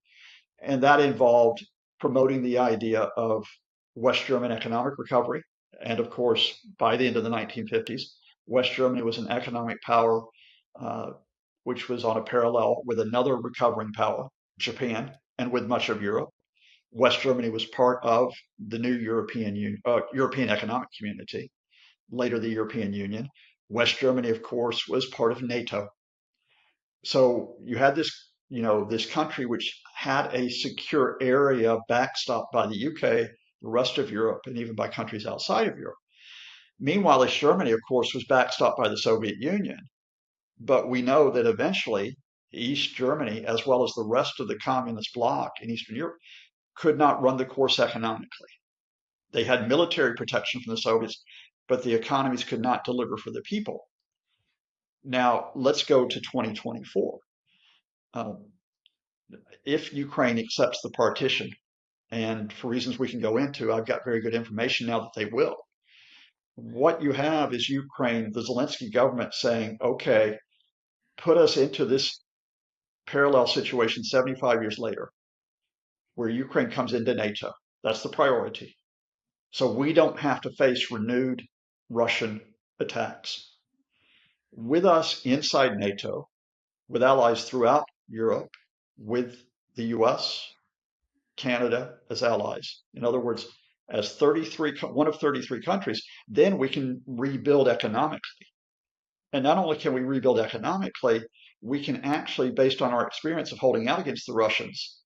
And that involved promoting the idea of West German economic recovery. And of course, by the end of the 1950s, West Germany was an economic power, which was on a parallel with another recovering power, Japan, and with much of Europe. West Germany was part of the new European Economic Community, later the European Union. West Germany, of course, was part of NATO. So you had this country which had a secure area backstopped by the UK, the rest of Europe, and even by countries outside of Europe. Meanwhile, East Germany, of course, was backstopped by the Soviet Union. But we know that eventually East Germany, as well as the rest of the communist bloc in Eastern Europe, could not run the course economically. They had military protection from the Soviets, but the economies could not deliver for the people. Now, let's go to 2024. If Ukraine accepts the partition, and for reasons we can go into, I've got very good information now that they will. What you have is Ukraine, the Zelensky government saying, okay, put us into this parallel situation 75 years later, where Ukraine comes into NATO. That's the priority. So we don't have to face renewed Russian attacks. With us inside NATO, with allies throughout Europe, with the US, Canada as allies. In other words, as one of 33 countries, then we can rebuild economically. And not only can we rebuild economically, we can actually, based on our experience of holding out against the Russians,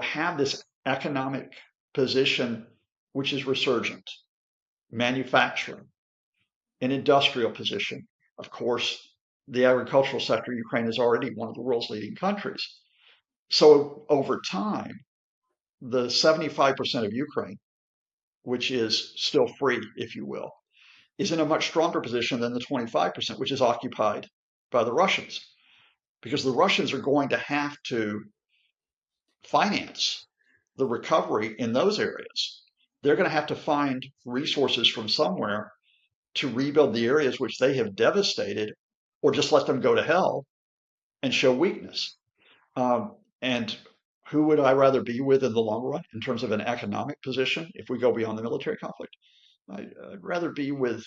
have this economic position which is resurgent, manufacturing, an industrial position. Of course, the agricultural sector, Ukraine is already one of the world's leading countries. So over time, the 75% of Ukraine, which is still free, if you will, is in a much stronger position than the 25%, which is occupied by the Russians, because the Russians are going to have to finance the recovery in those areas. They're going to have to find resources from somewhere to rebuild the areas which they have devastated, or just let them go to hell and show weakness. And who would I rather be with in the long run in terms of an economic position if we go beyond the military conflict? I'd rather be with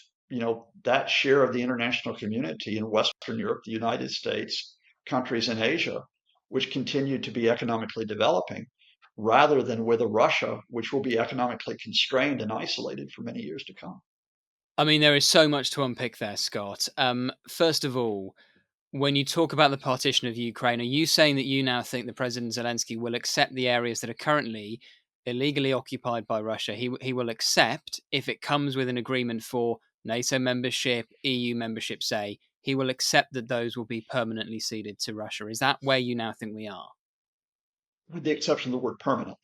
that share of the international community in Western Europe, the United States, countries in Asia, which continue to be economically developing, rather than with a Russia which will be economically constrained and isolated for many years to come. I mean, there is so much to unpick there, Scott. First of all, when you talk about the partition of Ukraine, are you saying that you now think that President Zelensky will accept the areas that are currently illegally occupied by Russia? He will accept, if it comes with an agreement for NATO membership, EU membership, say, he will accept that those will be permanently ceded to Russia. Is that where you now think we are? With the exception of the word permanently.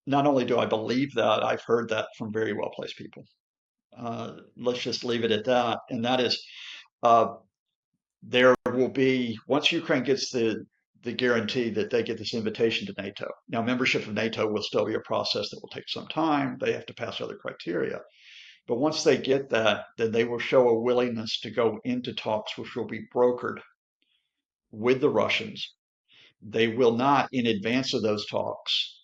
Not only do I believe that, I've heard that from very well-placed people. Let's just leave it at that. And that is, there will be, once Ukraine gets the guarantee that they get this invitation to NATO. Now, membership of NATO will still be a process that will take some time. They have to pass other criteria. But once they get that, then they will show a willingness to go into talks, which will be brokered with the Russians. They will not, in advance of those talks,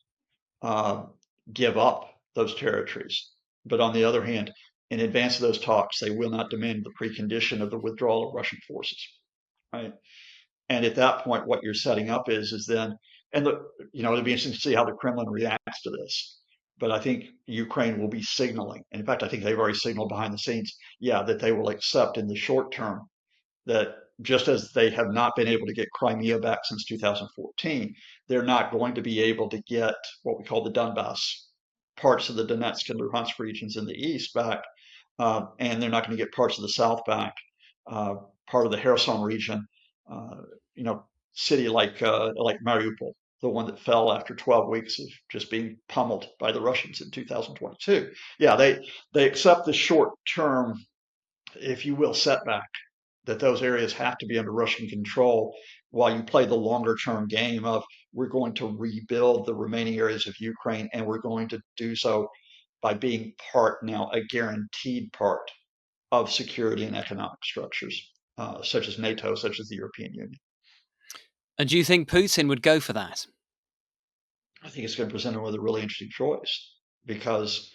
give up those territories. But on the other hand, in advance of those talks, they will not demand the precondition of the withdrawal of Russian forces, right? And at that point, what you're setting up is then, and it'll be interesting to see how the Kremlin reacts to this. But I think Ukraine will be signaling, and in fact, I think they've already signaled behind the scenes, that they will accept in the short term that just as they have not been able to get Crimea back since 2014, they're not going to be able to get what we call the Donbass, parts of the Donetsk and Luhansk regions in the east back, and they're not going to get parts of the south back, part of the Kherson region, city like Mariupol, the one that fell after 12 weeks of just being pummeled by the Russians in 2022. Yeah, they accept the short-term, if you will, setback that those areas have to be under Russian control while you play the longer-term game of we're going to rebuild the remaining areas of Ukraine, and we're going to do so by being a guaranteed part of security and economic structures, such as NATO, such as the European Union. And do you think Putin would go for that? I think it's going to present him with a really interesting choice because,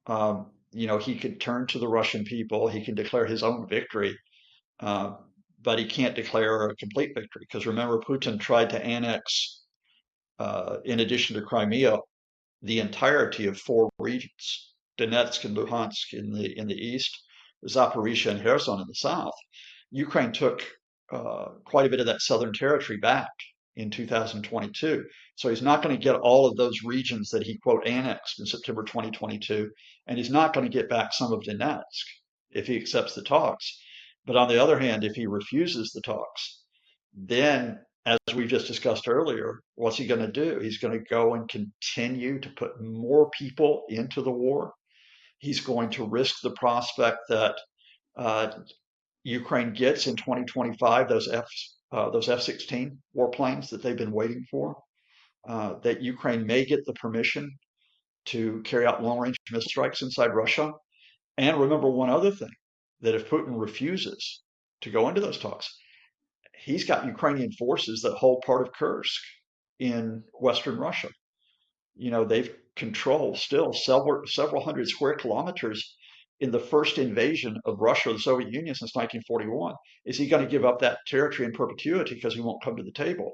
he could turn to the Russian people, he can declare his own victory, but he can't declare a complete victory because remember, Putin tried to annex, in addition to Crimea, the entirety of 4 regions: Donetsk and Luhansk in the east, Zaporizhia and Kherson in the south. Ukraine took quite a bit of that southern territory back in 2022. So he's not going to get all of those regions that he, quote, annexed in September 2022, and he's not going to get back some of Donetsk if he accepts the talks. But on the other hand, if he refuses the talks, then, as we just discussed earlier, what's he going to do? He's going to go and continue to put more people into the war. He's going to risk the prospect that Ukraine gets in 2025 those F-16 warplanes that they've been waiting for, that Ukraine may get the permission to carry out long-range missile strikes inside Russia. And remember one other thing, that if Putin refuses to go into those talks, he's got Ukrainian forces that hold part of Kursk in Western Russia. They've controlled still several hundred square kilometers in the first invasion of Russia or the Soviet Union since 1941. Is he going to give up that territory in perpetuity because he won't come to the table?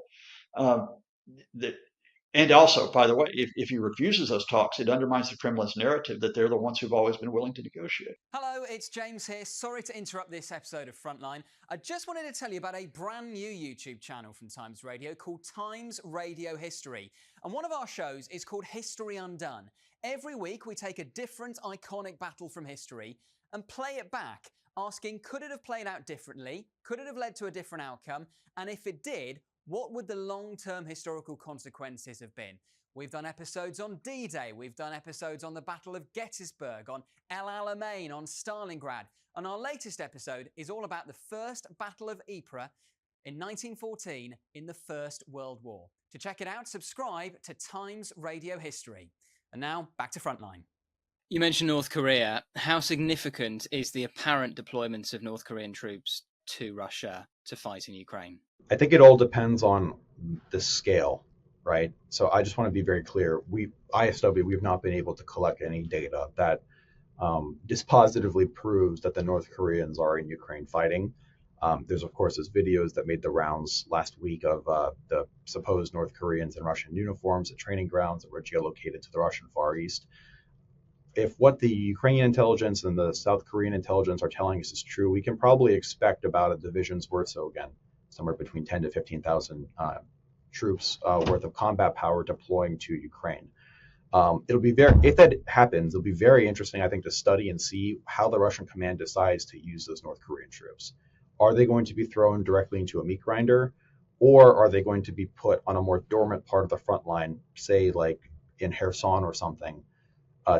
And also, by the way, if he refuses those talks, it undermines the Kremlin's narrative that they're the ones who've always been willing to negotiate. Hello, it's James here. Sorry to interrupt this episode of Frontline. I just wanted to tell you about a brand new YouTube channel from Times Radio called Times Radio History. And one of our shows is called History Undone. Every week we take a different iconic battle from history and play it back, asking could it have played out differently? Could it have led to a different outcome? And if it did, what would the long-term historical consequences have been? We've done episodes on D-Day, we've done episodes on the Battle of Gettysburg, on El Alamein, on Stalingrad, and our latest episode is all about the First Battle of Ypres in 1914 in the First World War. To check it out, subscribe to Times Radio History. And now, back to Frontline. You mentioned North Korea. How significant is the apparent deployment of North Korean troops to Russia to fight in Ukraine? I think it all depends on the scale, right? So I just want to be very clear. ISW, we've not been able to collect any data that dispositively proves that the North Koreans are in Ukraine fighting. There's, of course, those videos that made the rounds last week of the supposed North Koreans in Russian uniforms at training grounds that were geolocated to the Russian Far East. If what the Ukrainian intelligence and the South Korean intelligence are telling us is true, we can probably expect about a division's worth, so again, somewhere between 10 to 15,000 troops worth of combat power deploying to Ukraine. It'll be if that happens, it'll be very interesting, I think, to study and see how the Russian command decides to use those North Korean troops. Are they going to be thrown directly into a meat grinder, or are they going to be put on a more dormant part of the front line, say like in Kherson or something,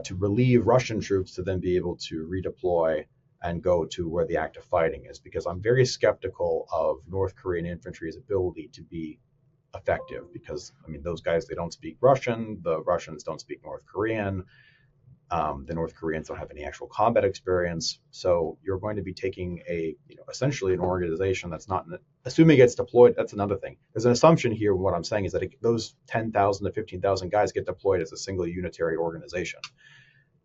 to relieve Russian troops to then be able to redeploy and go to where the active fighting is? Because I'm very skeptical of North Korean infantry's ability to be effective, because I mean, those guys, they don't speak Russian, the Russians don't speak North Korean, the North Koreans don't have any actual combat experience. So you're going to be taking essentially an organization that's not, assuming it's deployed, that's another thing. There's an assumption here. What I'm saying is that those 10,000 to 15,000 guys get deployed as a single unitary organization.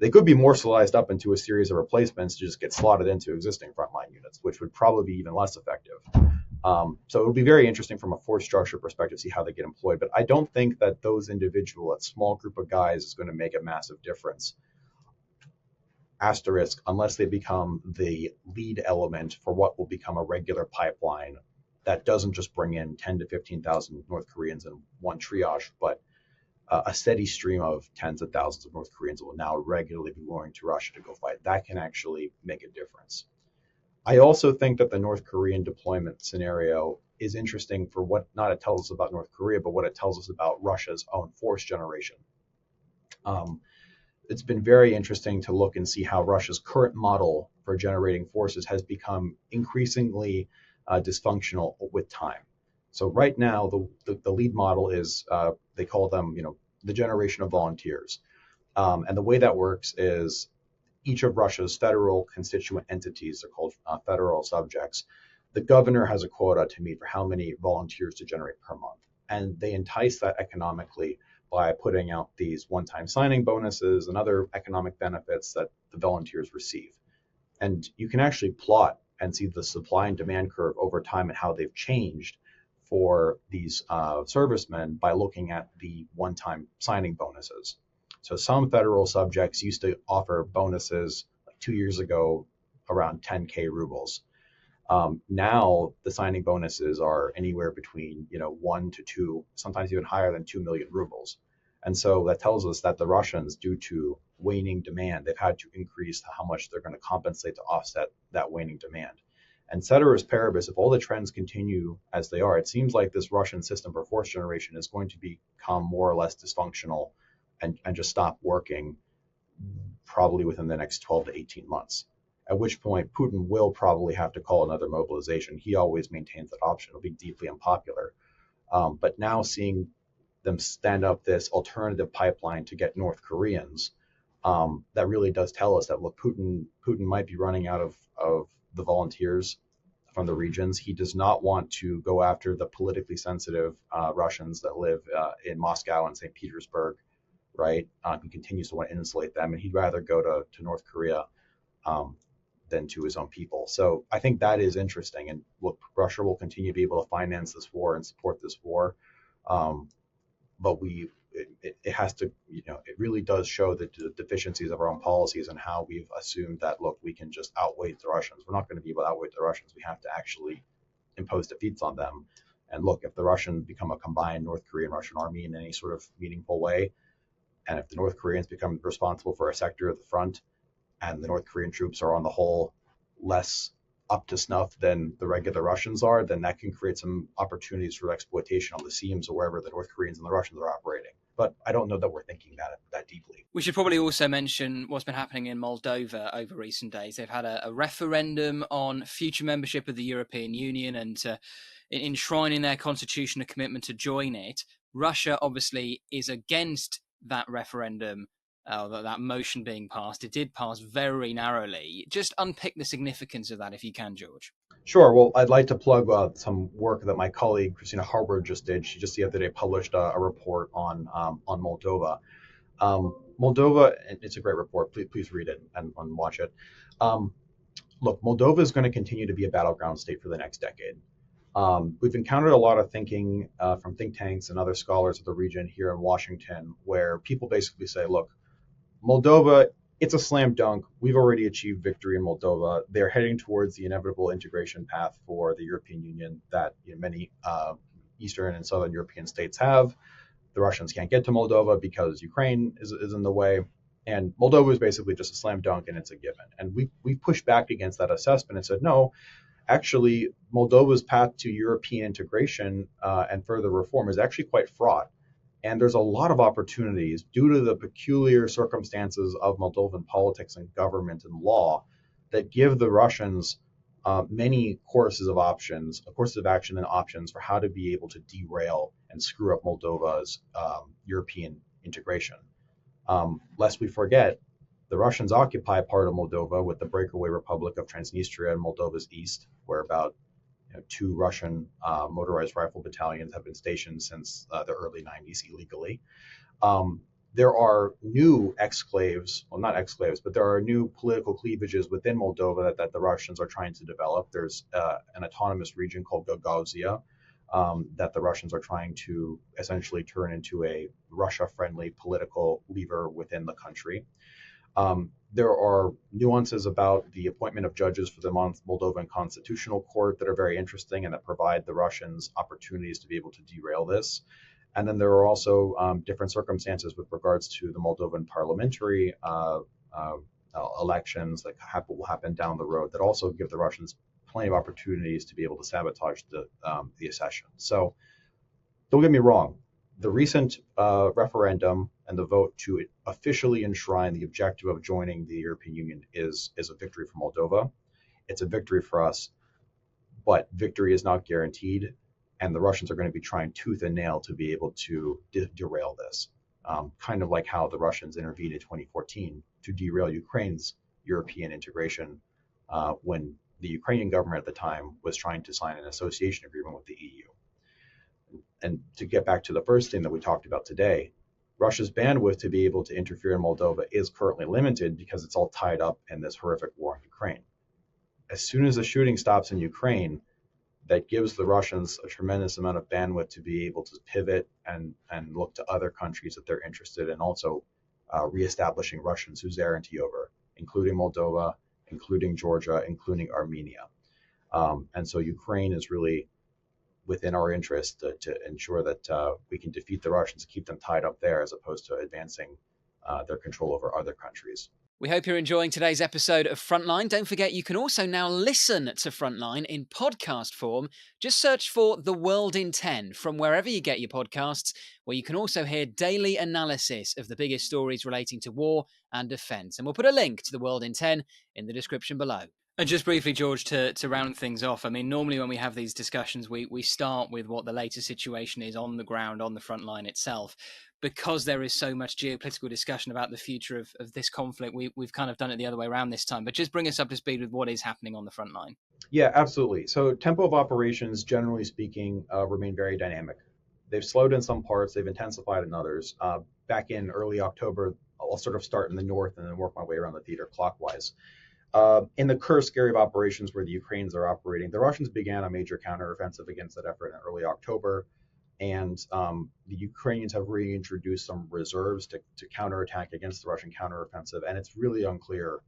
They could be moralized up into a series of replacements to just get slotted into existing frontline units, which would probably be even less effective. So it would be very interesting from a force structure perspective to see how they get employed. But I don't think that that small group of guys is going to make a massive difference. Asterisk, unless they become the lead element for what will become a regular pipeline that doesn't just bring in 10 to 15,000 North Koreans in one triage, but a steady stream of tens of thousands of North Koreans will now regularly be going to Russia to go fight. That can actually make a difference. I also think that the North Korean deployment scenario is interesting for what not it tells us about North Korea, but what it tells us about Russia's own force generation. It's been very interesting to look and see how Russia's current model for generating forces has become increasingly dysfunctional with time. So right now, the lead model is, they call them, the generation of volunteers. And the way that works is each of Russia's federal constituent entities, they're called federal subjects, the governor has a quota to meet for how many volunteers to generate per month. And they entice that economically by putting out these one-time signing bonuses and other economic benefits that the volunteers receive. And you can actually plot and see the supply and demand curve over time and how they've changed for these servicemen by looking at the one-time signing bonuses. So some federal subjects used to offer bonuses 2 years ago around 10K rubles. Now the signing bonuses are anywhere between 1 to 2, sometimes even higher than 2 million rubles. And so that tells us that the Russians, due to waning demand, they've had to increase how much they're going to compensate to offset that waning demand. And ceteris paribus, if all the trends continue as they are, it seems like this Russian system for force generation is going to become more or less dysfunctional and just stop working probably within the next 12 to 18 months. At which point Putin will probably have to call another mobilization. He always maintains that option. It'll be deeply unpopular. But now seeing them stand up this alternative pipeline to get North Koreans, that really does tell us that, look, Putin might be running out of the volunteers from the regions. He does not want to go after the politically sensitive Russians that live in Moscow and St. Petersburg, right? He continues to want to insulate them, and he'd rather go to North Korea than to his own people. So I think that is interesting. And look, Russia will continue to be able to finance this war and support this war. But it has to, it really does show the deficiencies of our own policies and how we've assumed that, look, we can just outweigh the Russians. We're not going to be able to outweigh the Russians. We have to actually impose defeats on them. And look, if the Russians become a combined North Korean Russian army in any sort of meaningful way, and if the North Koreans become responsible for a sector of the front, and the North Korean troops are on the whole less up to snuff than the regular Russians are, then that can create some opportunities for exploitation on the seams or wherever the North Koreans and the Russians are operating. But I don't know that we're thinking that deeply. We should probably also mention what's been happening in Moldova over recent days. They've had a referendum on future membership of the European Union and enshrining their constitution a commitment to join it. Russia obviously is against that referendum, that motion being passed. It did pass very narrowly. Just unpick the significance of that if you can, George. Sure. Well, I'd like to plug some work that my colleague Christina Harbour just did. She just the other day published a report on Moldova. Moldova, it's a great report. Please read it and watch it. look, Moldova is going to continue to be a battleground state for the next decade. We've encountered a lot of thinking from think tanks and other scholars of the region here in Washington, where people basically say, look, Moldova, it's a slam dunk. We've already achieved victory in Moldova. They're heading towards the inevitable integration path for the European Union that many Eastern and Southern European states have. The Russians can't get to Moldova because Ukraine is in the way. And Moldova is basically just a slam dunk, and it's a given. And we pushed back against that assessment and said, no, actually, Moldova's path to European integration and further reform is actually quite fraught. And there's a lot of opportunities due to the peculiar circumstances of Moldovan politics and government and law that give the Russians many courses of action and options for how to be able to derail and screw up Moldova's European integration. Lest we forget, the Russians occupy part of Moldova with the breakaway Republic of Transnistria in Moldova's east, where about 2 Russian motorized rifle battalions have been stationed since the early 90s illegally. There are new exclaves, well, not exclaves, but there are new political cleavages within Moldova that the Russians are trying to develop. There's an autonomous region called Gagauzia that the Russians are trying to essentially turn into a Russia-friendly political lever within the country. There are nuances about the appointment of judges for the Moldovan Constitutional Court that are very interesting and that provide the Russians opportunities to be able to derail this. And then there are also different circumstances with regards to the Moldovan parliamentary elections that will happen down the road that also give the Russians plenty of opportunities to be able to sabotage the accession. So don't get me wrong. The recent referendum and the vote to officially enshrine the objective of joining the European Union is a victory for Moldova. It's a victory for us, but victory is not guaranteed, and the Russians are going to be trying tooth and nail to be able to derail this, kind of like how the Russians intervened in 2014 to derail Ukraine's European integration when the Ukrainian government at the time was trying to sign an association agreement with the EU. And to get back to the first thing that we talked about today, Russia's bandwidth to be able to interfere in Moldova is currently limited because it's all tied up in this horrific war in Ukraine. As soon as the shooting stops in Ukraine, that gives the Russians a tremendous amount of bandwidth to be able to pivot and look to other countries that they're interested in also reestablishing Russian suzerainty over, including Moldova, including Georgia, including Armenia. And so Ukraine is really within our interest to ensure that we can defeat the Russians, keep them tied up there, as opposed to advancing their control over other countries. We hope you're enjoying today's episode of Frontline. Don't forget, you can also now listen to Frontline in podcast form. Just search for The World in 10 from wherever you get your podcasts, where you can also hear daily analysis of the biggest stories relating to war and defence. And we'll put a link to The World in 10 in the description below. And just briefly, George, to round things off, I mean, normally when we have these discussions, we start with what the latest situation is on the ground, on the front line itself. Because there is so much geopolitical discussion about the future of this conflict, we've kind of done it the other way around this time. But just bring us up to speed with what is happening on the front line. Yeah, absolutely. So tempo of operations, generally speaking, remain very dynamic. They've slowed in some parts, they've intensified in others. Back in early October, I'll sort of start in the north and then work my way around the theater clockwise. In the Kursk area of operations where the Ukrainians are operating, the Russians began a major counteroffensive against that effort in early October, and the Ukrainians have reintroduced some reserves to counterattack against the Russian counteroffensive, and it's really unclear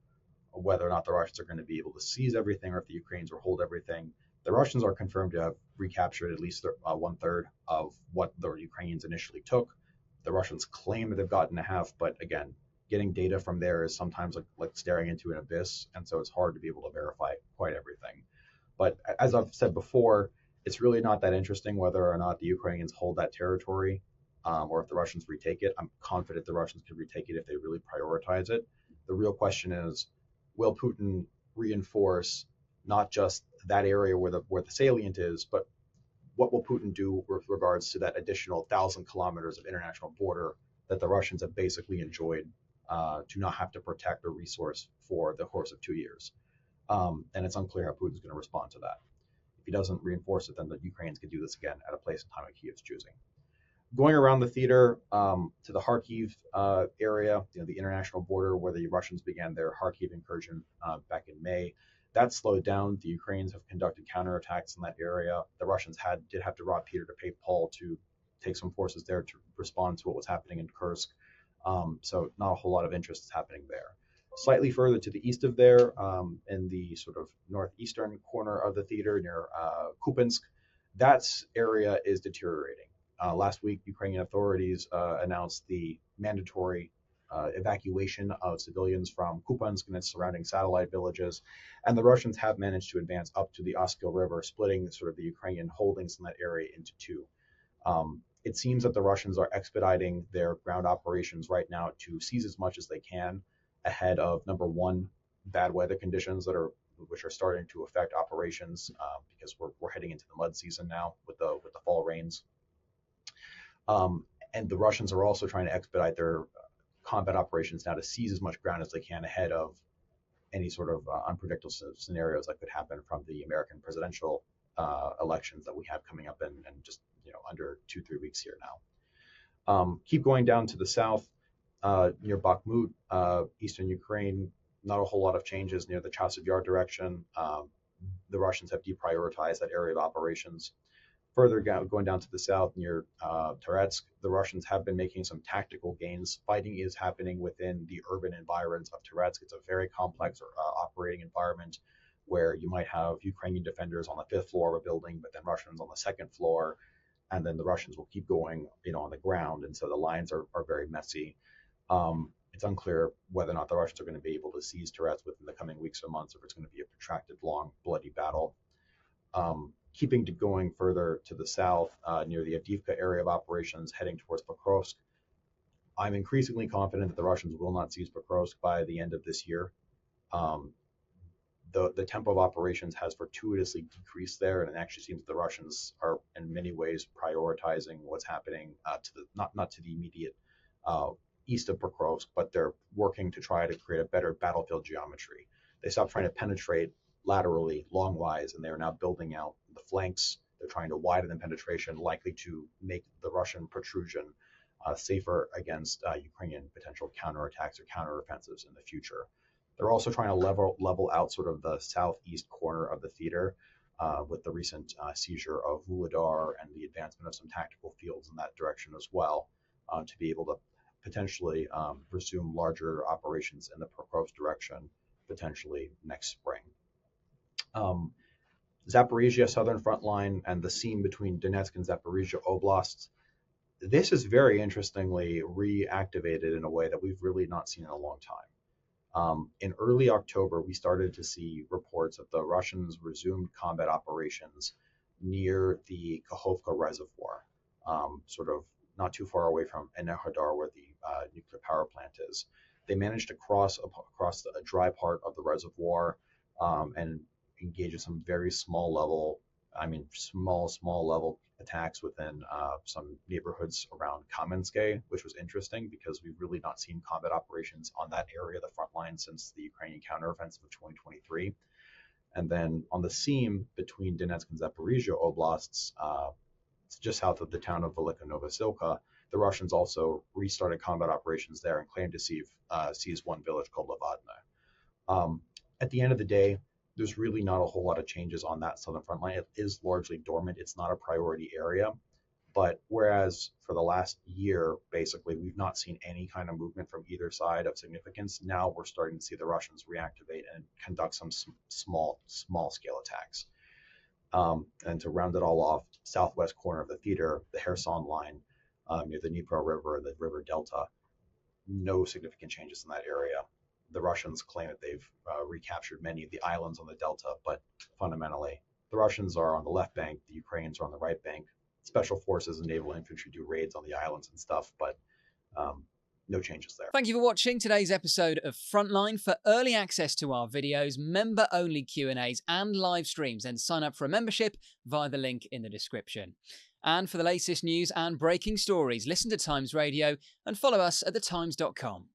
whether or not the Russians are going to be able to seize everything or if the Ukrainians will hold everything. The Russians are confirmed to have recaptured at least 1/3 of what the Ukrainians initially took. The Russians claim that they've gotten a half, but again, getting data from there is sometimes like staring into an abyss, and so it's hard to be able to verify quite everything. But as I've said before, it's really not that interesting whether or not the Ukrainians hold that territory or if the Russians retake it. I'm confident the Russians can retake it if they really prioritize it. The real question is, will Putin reinforce not just that area where the salient is, but what will Putin do with regards to that additional 1,000 kilometers of international border that the Russians have basically enjoyed to not have to protect or resource for the course of 2 years. And it's unclear how Putin's going to respond to that. If he doesn't reinforce it, then the Ukrainians can do this again at a place and time of Kiev's choosing. Going around the theater to the Kharkiv area, the international border where the Russians began their Kharkiv incursion back in May, That slowed down. The Ukrainians have conducted counterattacks in that area. The Russians did have to rob Peter to pay Paul to take some forces there to respond to what was happening in Kursk. So not a whole lot of interest is happening there. Slightly further to the east of there, in the sort of northeastern corner of the theater near Kupiansk, that area is deteriorating. Last week, Ukrainian authorities announced the mandatory evacuation of civilians from Kupiansk and its surrounding satellite villages, and the Russians have managed to advance up to the Oskil River, splitting sort of the Ukrainian holdings in that area into two. It seems that the Russians are expediting their ground operations right now to seize as much as they can ahead of, number one, bad weather conditions which are starting to affect operations because we're heading into the mud season now with the fall rains. And the Russians are also trying to expedite their combat operations now to seize as much ground as they can ahead of any sort of unpredictable scenarios that could happen from the American presidential elections that we have coming up in just under 2-3 weeks here now. Keep going down to the south near Bakhmut, eastern Ukraine. Not a whole lot of changes near the Chasiv Yar direction. The Russians have deprioritized that area of operations. Further going down to the south near Toretsk, the Russians have been making some tactical gains. Fighting is happening within the urban environs of Toretsk. It's a very complex operating environment where you might have Ukrainian defenders on the 5th floor of a building, but then Russians on the 2nd floor, and then the Russians will keep going, on the ground, and so the lines are very messy. It's unclear whether or not the Russians are going to be able to seize Toretsk within the coming weeks or months, if it's going to be a protracted, long, bloody battle. Keeping going further to the south, near the Avdiivka area of operations, heading towards Pokrovsk, I'm increasingly confident that the Russians will not seize Pokrovsk by the end of this year. The tempo of operations has fortuitously decreased there, and it actually seems that the Russians are in many ways prioritizing what's happening not to the immediate east of Pokrovsk, but they're working to try to create a better battlefield geometry. They stopped trying to penetrate laterally, longwise, and they are now building out the flanks. They're trying to widen the penetration, likely to make the Russian protrusion safer against Ukrainian potential counterattacks or counteroffensives in the future. They're also trying to level out sort of the southeast corner of the theater with the recent seizure of Vuhledar and the advancement of some tactical fields in that direction as well, to be able to potentially resume larger operations in the Pokrovsk direction potentially next spring. Zaporizhia southern front line and the seam between Donetsk and Zaporizhia oblasts. This is very interestingly reactivated in a way that we've really not seen in a long time. In early October, we started to see reports that the Russians resumed combat operations near the Kakhovka reservoir, sort of not too far away from Enerhodar, where the nuclear power plant is. They managed to cross a dry part of the reservoir and engage in some very small level attacks within some neighborhoods around Kamensk, which was interesting because we've really not seen combat operations on that area of the front line since the Ukrainian counteroffensive of 2023. And then on the seam between Donetsk and Zaporizhia oblasts, just south of the town of Velika Novosilka, the Russians also restarted combat operations there and claimed to seize one village called Levadne. At the end of the day, there's really not a whole lot of changes on that southern front line. It is largely dormant. It's not a priority area. But whereas for the last year, basically, we've not seen any kind of movement from either side of significance, now we're starting to see the Russians reactivate and conduct some small scale attacks. And to round it all off, southwest corner of the theater, the Kherson line near the Dnipro River, the river delta, no significant changes in that area. The Russians claim that they've recaptured many of the islands on the delta, but fundamentally, the Russians are on the left bank, the Ukrainians are on the right bank. Special forces and naval infantry do raids on the islands and stuff, but no changes there. Thank you for watching today's episode of Frontline. For early access to our videos, member-only Q&As and live streams, then sign up for a membership via the link in the description. And for the latest news and breaking stories, listen to Times Radio and follow us at thetimes.com.